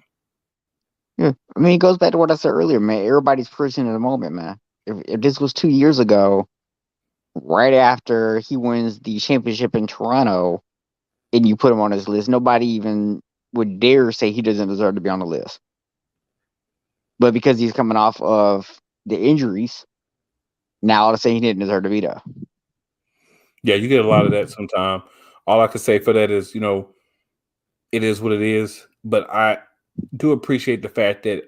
Yeah. I mean, it goes back to what I said earlier, man. Everybody's person in the moment, man. If this was 2 years ago, right after he wins the championship in Toronto, and you put him on his list, nobody even would dare say he doesn't deserve to be on the list. But because he's coming off of the injuries, now all of a sudden he didn't deserve to be there. Yeah, you get a lot of that sometimes. All I can say for that is, it is what it is. But I do appreciate the fact that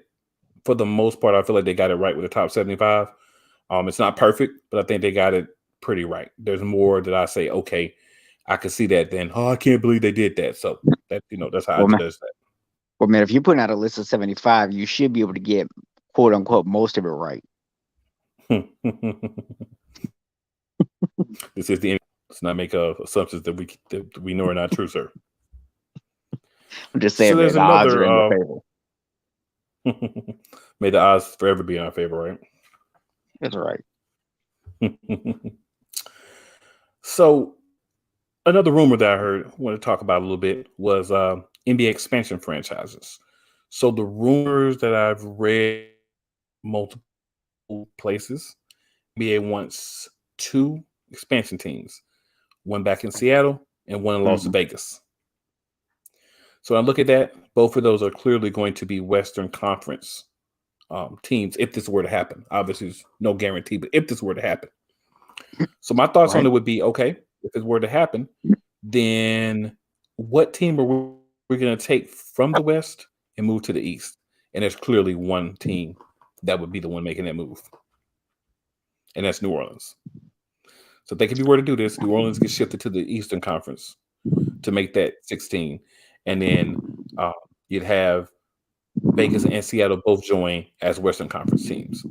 for the most part, I feel like they got it right with the top 75. It's not perfect, but I think they got it pretty right. There's more that I say, okay, I can see that then. Oh, I can't believe they did that. So that, that's how I judge that. Well, man, if you're putting out a list of 75, you should be able to get, quote unquote, most of it right. This is the end. Let's not make assumptions that we know are not true, sir. I'm just saying, so the odds are in your favor. May the odds forever be in our favor, right? That's right. So, another rumor that I heard, I want to talk about a little bit, was NBA expansion franchises. So, the rumors that I've read multiple places, NBA wants 2 expansion teams, one back in Seattle and one in Las Vegas. So I look at that. Both of those are clearly going to be Western Conference teams if this were to happen. Obviously, there's no guarantee, but if this were to happen. So my thoughts on it would be, okay, if it were to happen, then what team are we going to take from the West and move to the East? And there's clearly one team that would be the one making that move. And that's New Orleans. So I think if you were to do this, New Orleans gets shifted to the Eastern Conference to make that 16. And then you'd have Vegas and Seattle both join as Western Conference teams.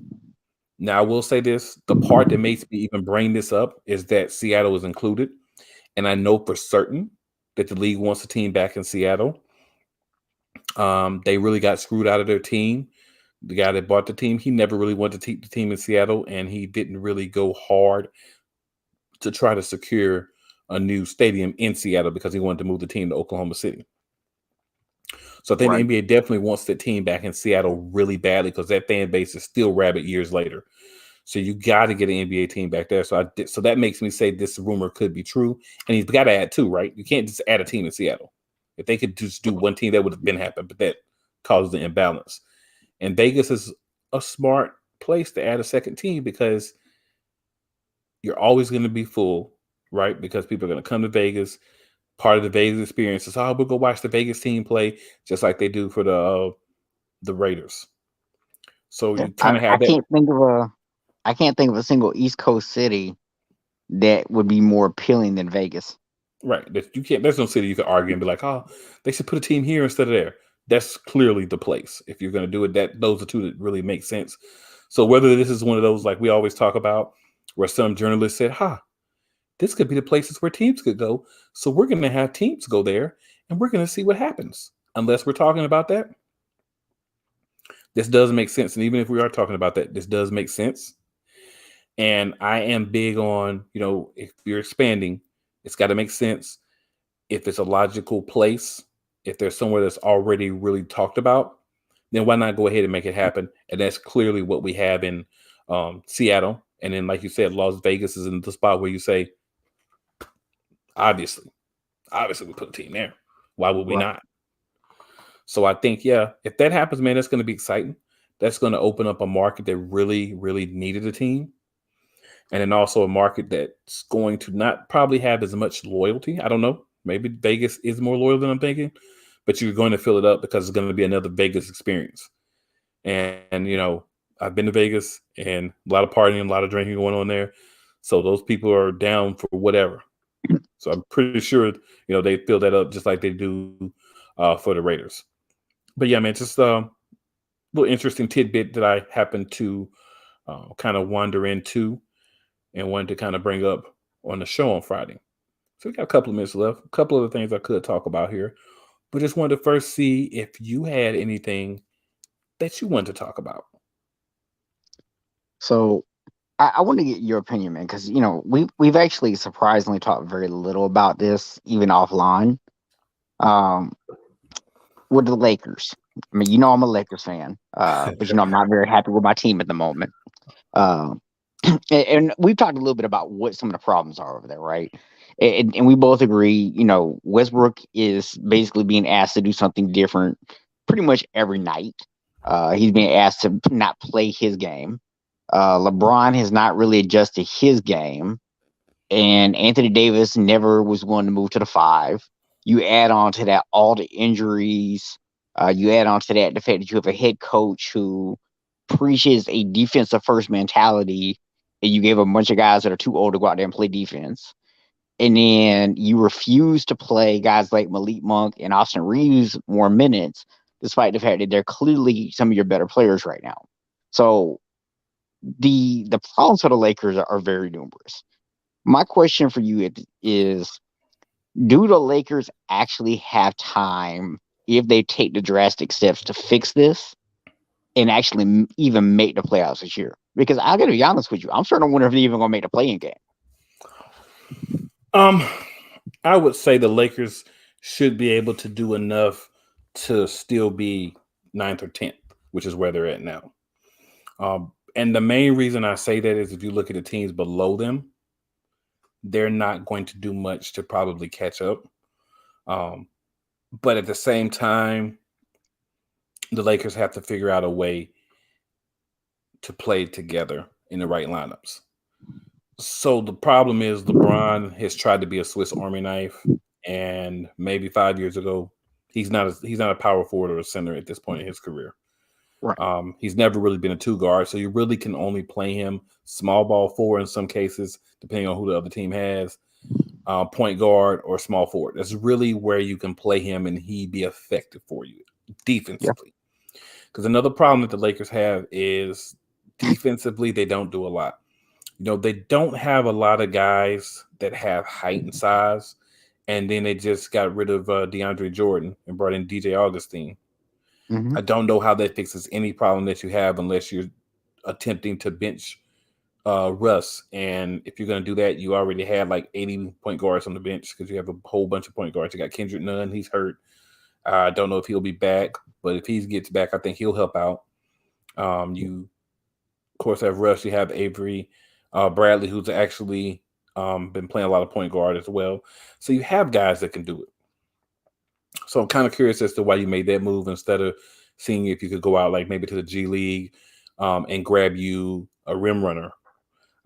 Now, I will say this. The part that makes me even bring this up is that Seattle is included. And I know for certain that the league wants a team back in Seattle. They really got screwed out of their team. The guy that bought the team, he never really wanted to keep the team in Seattle, and he didn't really go hard to try to secure a new stadium in Seattle because he wanted to move the team to Oklahoma City. So I think the Right. NBA definitely wants the team back in Seattle really badly because that fan base is still rabid years later. So you got to get an NBA team back there. So that makes me say this rumor could be true. And he's got to add two, right? You can't just add a team in Seattle. If they could just do one team, that would have been happened, but that causes the imbalance. And Vegas is a smart place to add a second team because you're always going to be full, right? Because people are going to come to Vegas. Part of the Vegas experience is, oh, we'll go watch the Vegas team play, just like they do for the Raiders. So Yeah. you kind of have that. I can't think of a single East Coast city that would be more appealing than Vegas. Right. That you can't. There's no city you can argue and be like, oh, they should put a team here instead of there. That's clearly the place. If you're going to do it, those are two that really make sense. So whether this is one of those like we always talk about, where some journalists said, this could be the places where teams could go. So we're going to have teams go there, and we're going to see what happens. Unless we're talking about that, this does make sense. And even if we are talking about that, this does make sense. And I am big on, if you're expanding, it's got to make sense. If it's a logical place, if there's somewhere that's already really talked about, then why not go ahead and make it happen? And that's clearly what we have in Seattle. And then, like you said, Las Vegas is in the spot where you say, obviously we put a team there. Why would we not? So I think, if that happens, man, that's going to be exciting. That's going to open up a market that really, really needed a team. And then also a market that's going to not probably have as much loyalty. I don't know. Maybe Vegas is more loyal than I'm thinking, but you're going to fill it up because it's going to be another Vegas experience. And I've been to Vegas and a lot of partying, a lot of drinking going on there. So those people are down for whatever. So I'm pretty sure, they fill that up just like they do for the Raiders. But yeah, man, just a little interesting tidbit that I happened to kind of wander into and wanted to kind of bring up on the show on Friday. So we got a couple of minutes left. A couple of the things I could talk about here, but just wanted to first see if you had anything that you wanted to talk about. So I want to get your opinion, man, because we've actually surprisingly talked very little about this, even offline. Um, with the Lakers. I mean, I'm a Lakers fan, but I'm not very happy with my team at the moment. Uh, and we've talked a little bit about what some of the problems are over there, right? And we both agree, Westbrook is basically being asked to do something different pretty much every night. He's being asked to not play his game. LeBron has not really adjusted his game, and Anthony Davis never was willing to move to the 5. You add on to that all the injuries. You add on to that the fact that you have a head coach who preaches a defensive first mentality, and you gave a bunch of guys that are too old to go out there and play defense. And then you refuse to play guys like Malik Monk and Austin Reeves more minutes, despite the fact that they're clearly some of your better players right now. So the problems for the Lakers are very numerous. My question for you is, do the Lakers actually have time, if they take the drastic steps to fix this, and actually even make the playoffs this year? Because I got to be honest with you, I'm starting to wonder if they're even going to make the play-in game. I would say the Lakers should be able to do enough to still be 9th or 10th, which is where they're at now. And the main reason I say that is if you look at the teams below them, they're not going to do much to probably catch up. But at the same time, the Lakers have to figure out a way to play together in the right lineups. So the problem is LeBron has tried to be a Swiss Army knife, and maybe 5 years ago, he's not a power forward or a center at this point in his career. Right. He's never really been a 2 guard, so you really can only play him small ball 4 in some cases, depending on who the other team has, point guard or small forward. That's really where you can play him and he be effective for you defensively. Because another problem that the Lakers have is defensively, they don't do a lot. They don't have a lot of guys that have height and size. And then they just got rid of DeAndre Jordan and brought in DJ Augustine. Mm-hmm. I don't know how that fixes any problem that you have unless you're attempting to bench Russ. And if you're going to do that, you already had like 80 point guards on the bench because you have a whole bunch of point guards. You got Kendrick Nunn, he's hurt. I don't know if he'll be back, but if he gets back, I think he'll help out. You, of course, have Russ. You have Avery Bradley, who's actually been playing a lot of point guard as well. So you have guys that can do it. So I'm kind of curious as to why you made that move instead of seeing if you could go out like maybe to the G League and grab you a rim runner.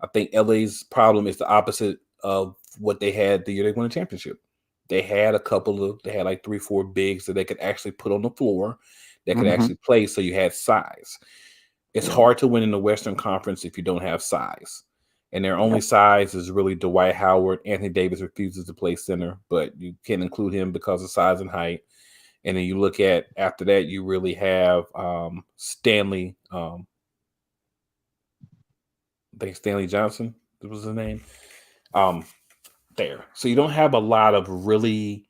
I think LA's problem is the opposite of what they had the year they won the championship. They had they had like 3, 4 bigs that they could actually put on the floor that could Mm-hmm. actually play. So you had size. It's Yep. hard to win in the Western Conference if you don't have size. And their only Yep. size is really Dwight Howard. Anthony Davis refuses to play center, but you can't include him because of size and height. And then you look at after that, you really have Stanley. I think Stanley Johnson was his name. There. So you don't have a lot of really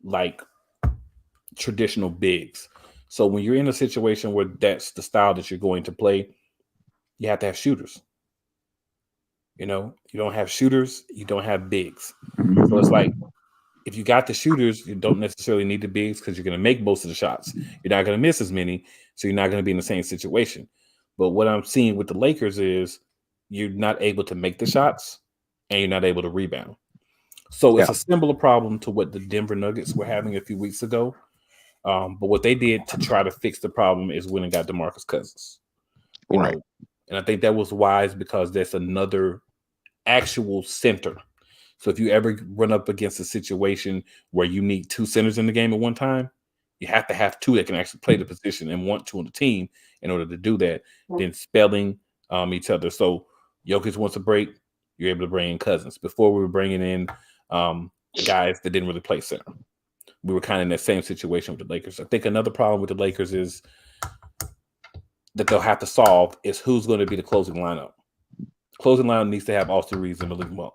like traditional bigs. So when you're in a situation where that's the style that you're going to play, you have to have shooters. You know, you don't have shooters, you don't have bigs. So it's like if you got the shooters, you don't necessarily need the bigs because you're going to make most of the shots. You're not going to miss as many, so you're not going to be in the same situation. But what I'm seeing with the Lakers is you're not able to make the shots and you're not able to rebound. So it's Yeah. a similar problem to what the Denver Nuggets were having a few weeks ago. But what they did to try to fix the problem is when and got DeMarcus Cousins. You Right. know, and I think that was wise because that's another actual center. So if you ever run up against a situation where you need 2 centers in the game at one time, you have to have 2 that can actually play the position and want to on the team in order to do that. Then spelling each other. So Jokic wants a break, you're able to bring in Cousins. Before we were bringing in guys that didn't really play center. We were kind of in that same situation with the Lakers. I think another problem with the Lakers is that they'll have to solve is who's going to be the closing lineup. Closing lineup needs to have Austin Reeves and Malik Monk.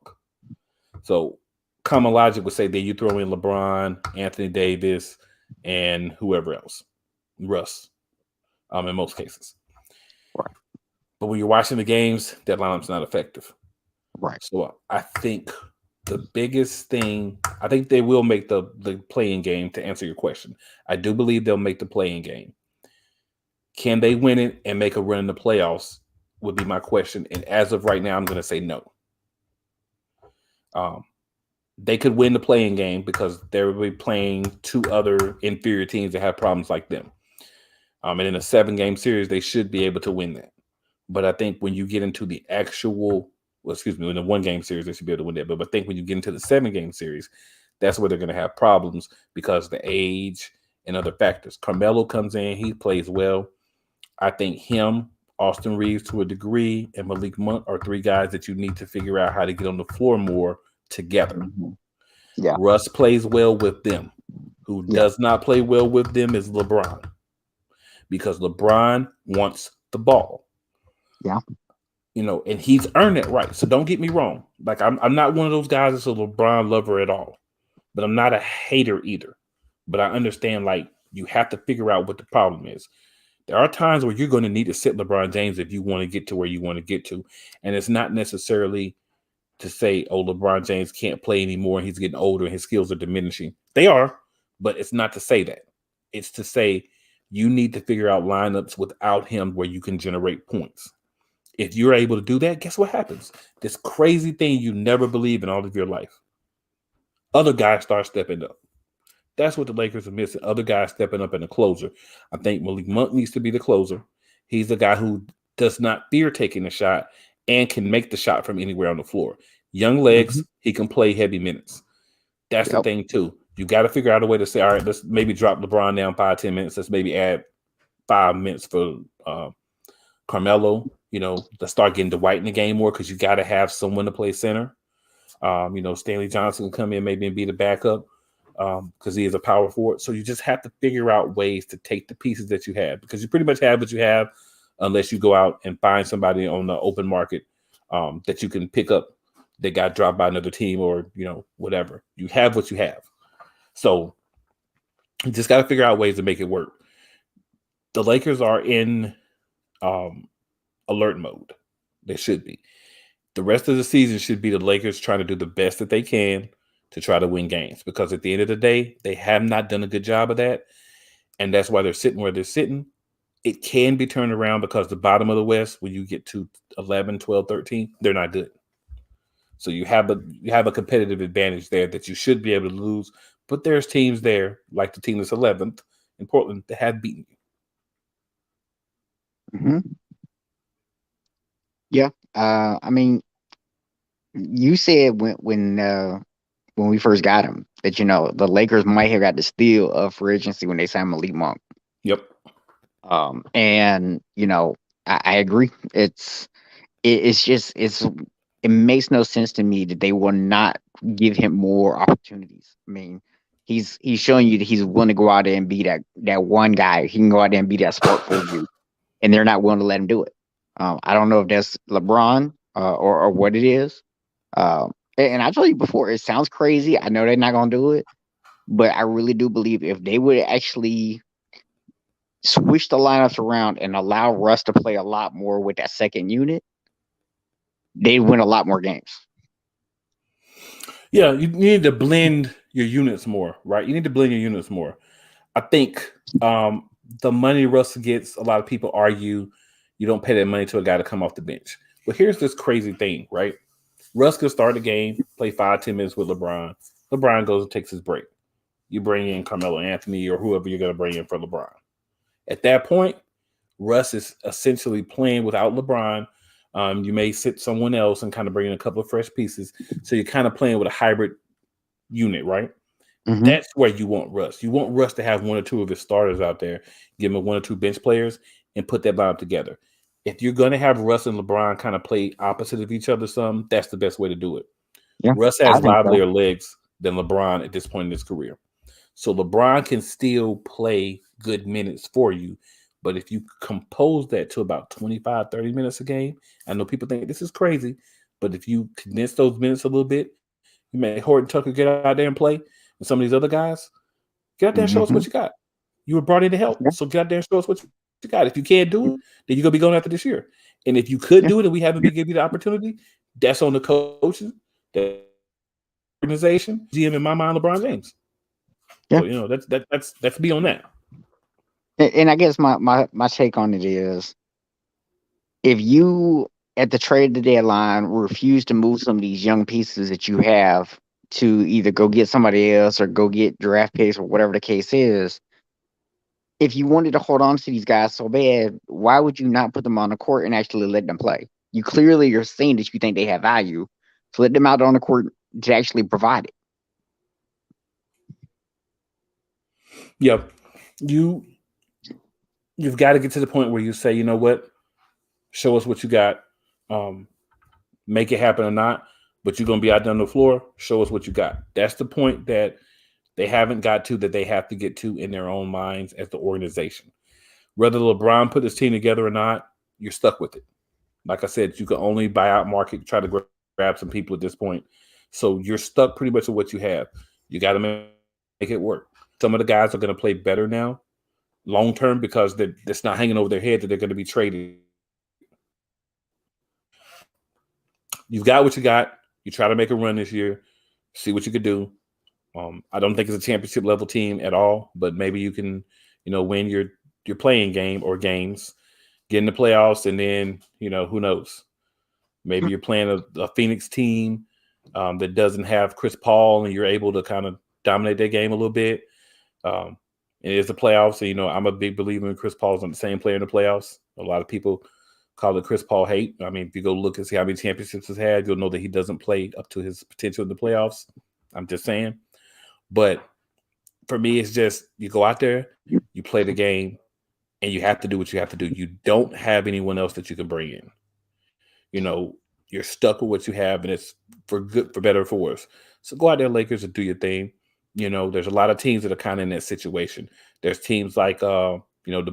So common logic would say that you throw in LeBron, Anthony Davis, and whoever else, Russ, in most cases. Right. But when you're watching the games, that lineup's not effective. Right. So I think the biggest thing, I think they will make the playing game to answer your question. I do believe they'll make the playing game. Can they win it and make a run in the playoffs would be my question. And as of right now, I'm going to say no. They could win the playing game because they will be playing 2 other inferior teams that have problems like them. And in a 7-game series, they should be able to win that. But I think when you get into the actual, in the 1-game series, they should be able to win that. But I think when you get into the 7-game series, that's where they're going to have problems because of the age and other factors. Carmelo comes in, he plays well. I think him, Austin Reeves to a degree, and Malik Monk are 3 guys that you need to figure out how to get on the floor more together. Mm-hmm. Yeah. Russ plays well with them. Who does not play well with them is LeBron. Because LeBron wants the ball. Yeah. You know, and he's earned it right. So don't get me wrong. Like I'm not one of those guys that's a LeBron lover at all. But I'm not a hater either. But I understand like you have to figure out what the problem is. There are times where you're going to need to sit LeBron James if you want to get to where you want to get to. And it's not necessarily to say, oh, LeBron James can't play anymore and he's getting older and his skills are diminishing. They are, but it's not to say that. It's to say you need to figure out lineups without him where you can generate points. If you're able to do that, guess what happens? This crazy thing you never believe in all of your life. Other guys start stepping up. That's what the Lakers are missing. Other guys stepping up in the closer. I think Malik Monk needs to be the closer. He's the guy who does not fear taking the shot and can make the shot from anywhere on the floor. Young legs, he can play heavy minutes. That's the thing, too. You got to figure out a way to say, all right, let's maybe drop LeBron down 5-10 minutes. Let's maybe add 5 minutes for Carmelo. You know, let's start getting Dwight in the game more because you got to have someone to play center. You know, Stanley Johnson can come in maybe and be the backup because he is a power forward. So you just have to figure out ways to take the pieces that you have because you pretty much have what you have unless you go out and find somebody on the open market that you can pick up that got dropped by another team or, you know, whatever. You have what you have. So you just got to figure out ways to make it work. The Lakers are in alert mode. They should be. The rest of the season should be the Lakers trying to do the best that they can to try to win games, because at the end of the day, they have not done a good job of that. And that's why they're sitting where they're sitting. It can be turned around, because the bottom of the West, when you get to 11, 12, 13, they're not good. So you have a competitive advantage there that you should be able to lose. But there's teams there, like the team that's 11th in Portland, that have beaten you. Mm-hmm. Yeah. I mean, you said when we first got him that the Lakers might have got the steal of free agency when they signed Malik Monk. Yep. And I agree. It makes no sense to me that they will not give him more opportunities. I mean, he's showing you that he's willing to go out there and be that one guy. He can go out there and be that spark for you, and they're not willing to let him do it. I don't know if that's LeBron or what it is. And I told you before, it sounds crazy. I know they're not going to do it, but I really do believe if they would actually switch the lineups around and allow Russ to play a lot more with that second unit, they'd win a lot more games. Yeah, you need to blend your units more, right? You need to blend your units more. I think the money Russ gets, a lot of people argue you don't pay that money to a guy to come off the bench. But here's this crazy thing, right? Russ could start the game, play 5-10 minutes with LeBron. LeBron goes and takes his break. You bring in Carmelo Anthony or whoever you're going to bring in for LeBron. At that point, Russ is essentially playing without LeBron. You may sit someone else and kind of bring in a couple of fresh pieces. So you're kind of playing with a hybrid unit, right? Mm-hmm. That's where you want Russ. You want Russ to have one or two of his starters out there, give him one or two bench players, and put that lineup together. If you're going to have Russ and LeBron kind of play opposite of each other some, that's the best way to do it. Yeah, Russ has livelier legs than LeBron at this point in his career. So LeBron can still play good minutes for you. But if you compose that to about 25, 30 minutes a game, I know people think this is crazy, but if you condense those minutes a little bit, you make Horton Tucker get out there and play, and some of these other guys, get out there and show us what you got. You were brought in to help, so get out there and show us what you got. If you can't do it, then you're going to be going after this year. And if you could do it and we haven't been giving you the opportunity, that's on the coaches, the organization, GM, in my mind, LeBron James. Yeah. So, that's me on that. And I guess my take on it is, if you at the trade deadline refuse to move some of these young pieces that you have to either go get somebody else or go get draft picks or whatever the case is, if you wanted to hold on to these guys so bad, why would you not put them on the court and actually let them play? You clearly are saying that you think they have value, so let them out on the court to actually provide it. Yeah, you've got to get to the point where you say, you know what, show us what you got, make it happen or not, but you're going to be out there on the floor, show us what you got. That's the point that they haven't got to, that they have to get to in their own minds as the organization. Whether LeBron put his team together or not, you're stuck with it. Like I said, you can only buy out market, try to grab some people at this point. So you're stuck pretty much with what you have. You got to make it work. Some of the guys are going to play better now, long term, because it's not hanging over their head that they're going to be traded. You've got what you got. You try to make a run this year, see what you could do. I don't think it's a championship level team at all, but maybe you can, win your playing game or games, get in the playoffs, and then, who knows? Maybe you're playing a Phoenix team that doesn't have Chris Paul, and you're able to kind of dominate their game a little bit. It is the playoffs, so I'm a big believer in Chris Paul's on the same player in the playoffs. A lot of people call it Chris Paul hate. I mean, if you go look and see how many championships he's had, you'll know that he doesn't play up to his potential in the playoffs. I'm just saying. But for me, it's just you go out there, you play the game, and you have to do what you have to do. You don't have anyone else that you can bring in. You're stuck with what you have, and it's for good, for better, or for worse. So go out there, Lakers, and do your thing. There's a lot of teams that are kind of in that situation. There's teams like, the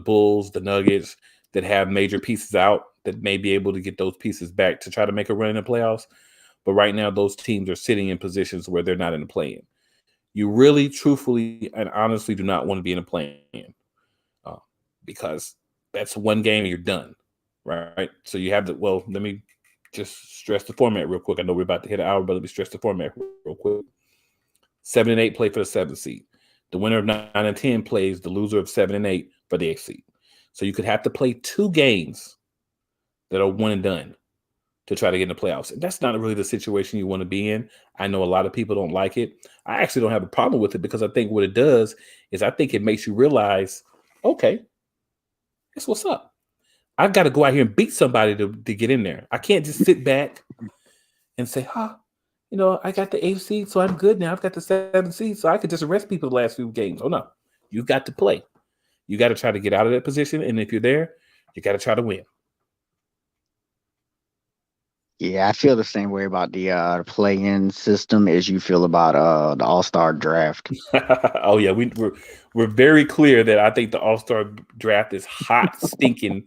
Bulls, the Nuggets, that have major pieces out that may be able to get those pieces back to try to make a run in the playoffs. But right now, those teams are sitting in positions where they're not in the play-in. You really, truthfully, and honestly do not want to be in a play-in because that's one game and you're done, right? So you have let me just stress the format real quick. I know we're about to hit an hour, but let me stress the format real quick. 7 and 8 play for the 7th seed. The winner of 9 and 10 plays the loser of 7 and 8 for the 8th seed. So you could have to play 2 games that are one and done to try to get in the playoffs. And that's not really the situation you want to be in. I know a lot of people don't like it. I actually don't have a problem with it because I think what it does is I think it makes you realize, okay, that's what's up. I've got to go out here and beat somebody to get in there. I can't just sit back and say, I got the 8th seed, so I'm good now. I've got the 7th seed, so I could just arrest people the last few games. Oh, no. You've got to play. You got to try to get out of that position, and if you're there, you got to try to win. Yeah, I feel the same way about the play-in system as you feel about the All-Star draft. Oh yeah, we're very clear that I think the All-Star draft is hot, stinking,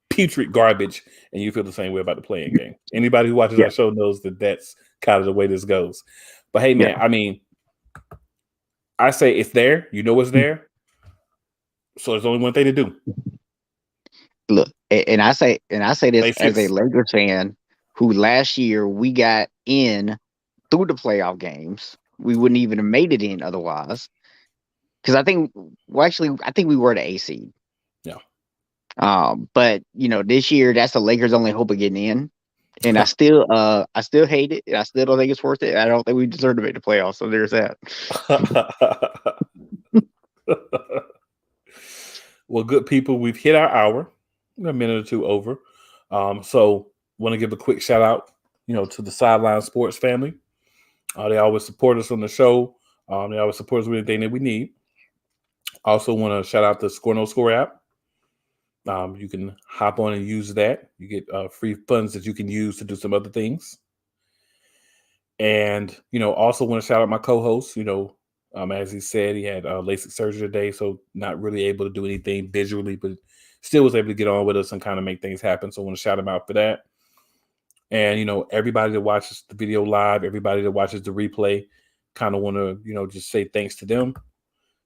putrid garbage, and you feel the same way about the play-in game. Anybody who watches our show knows that that's kind of the way this goes. But hey, man, I mean, I say it's there. You know it's there. So there's only one thing to do. Look, and I say this as a Lakers fan who last year we got in through the playoff games. We wouldn't even have made it in otherwise. Because I think we were the A seed. Yeah. But this year that's the Lakers' only hope of getting in. And I still hate it. And I still don't think it's worth it. I don't think we deserve to make the playoffs. So there's that. Well, good people, we've hit our hour. A minute or two over. So want to give a quick shout out, to the Sideline Sports family. They always support us on the show. They always support us with anything that we need. Also want to shout out the Score No Score app. You can hop on and use that. You get free funds that you can use to do some other things. And, also want to shout out my co-host, as he said, he had LASIK surgery today, so not really able to do anything visually, but still was able to get on with us and kind of make things happen. So I want to shout him out for that. And, everybody that watches the video live, everybody that watches the replay, kind of want to, just say thanks to them.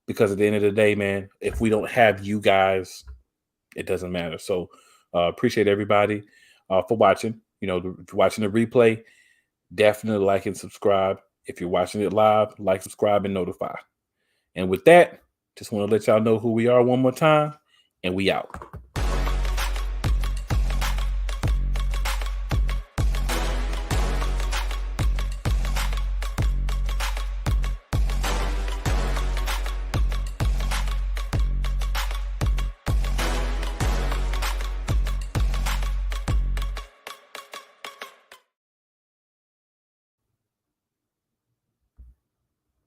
Because at the end of the day, man, if we don't have you guys, it doesn't matter. So appreciate everybody for watching. If you're watching the replay, definitely like and subscribe. If you're watching it live, like, subscribe, and notify. And with that, just want to let y'all know who we are one more time, and we out.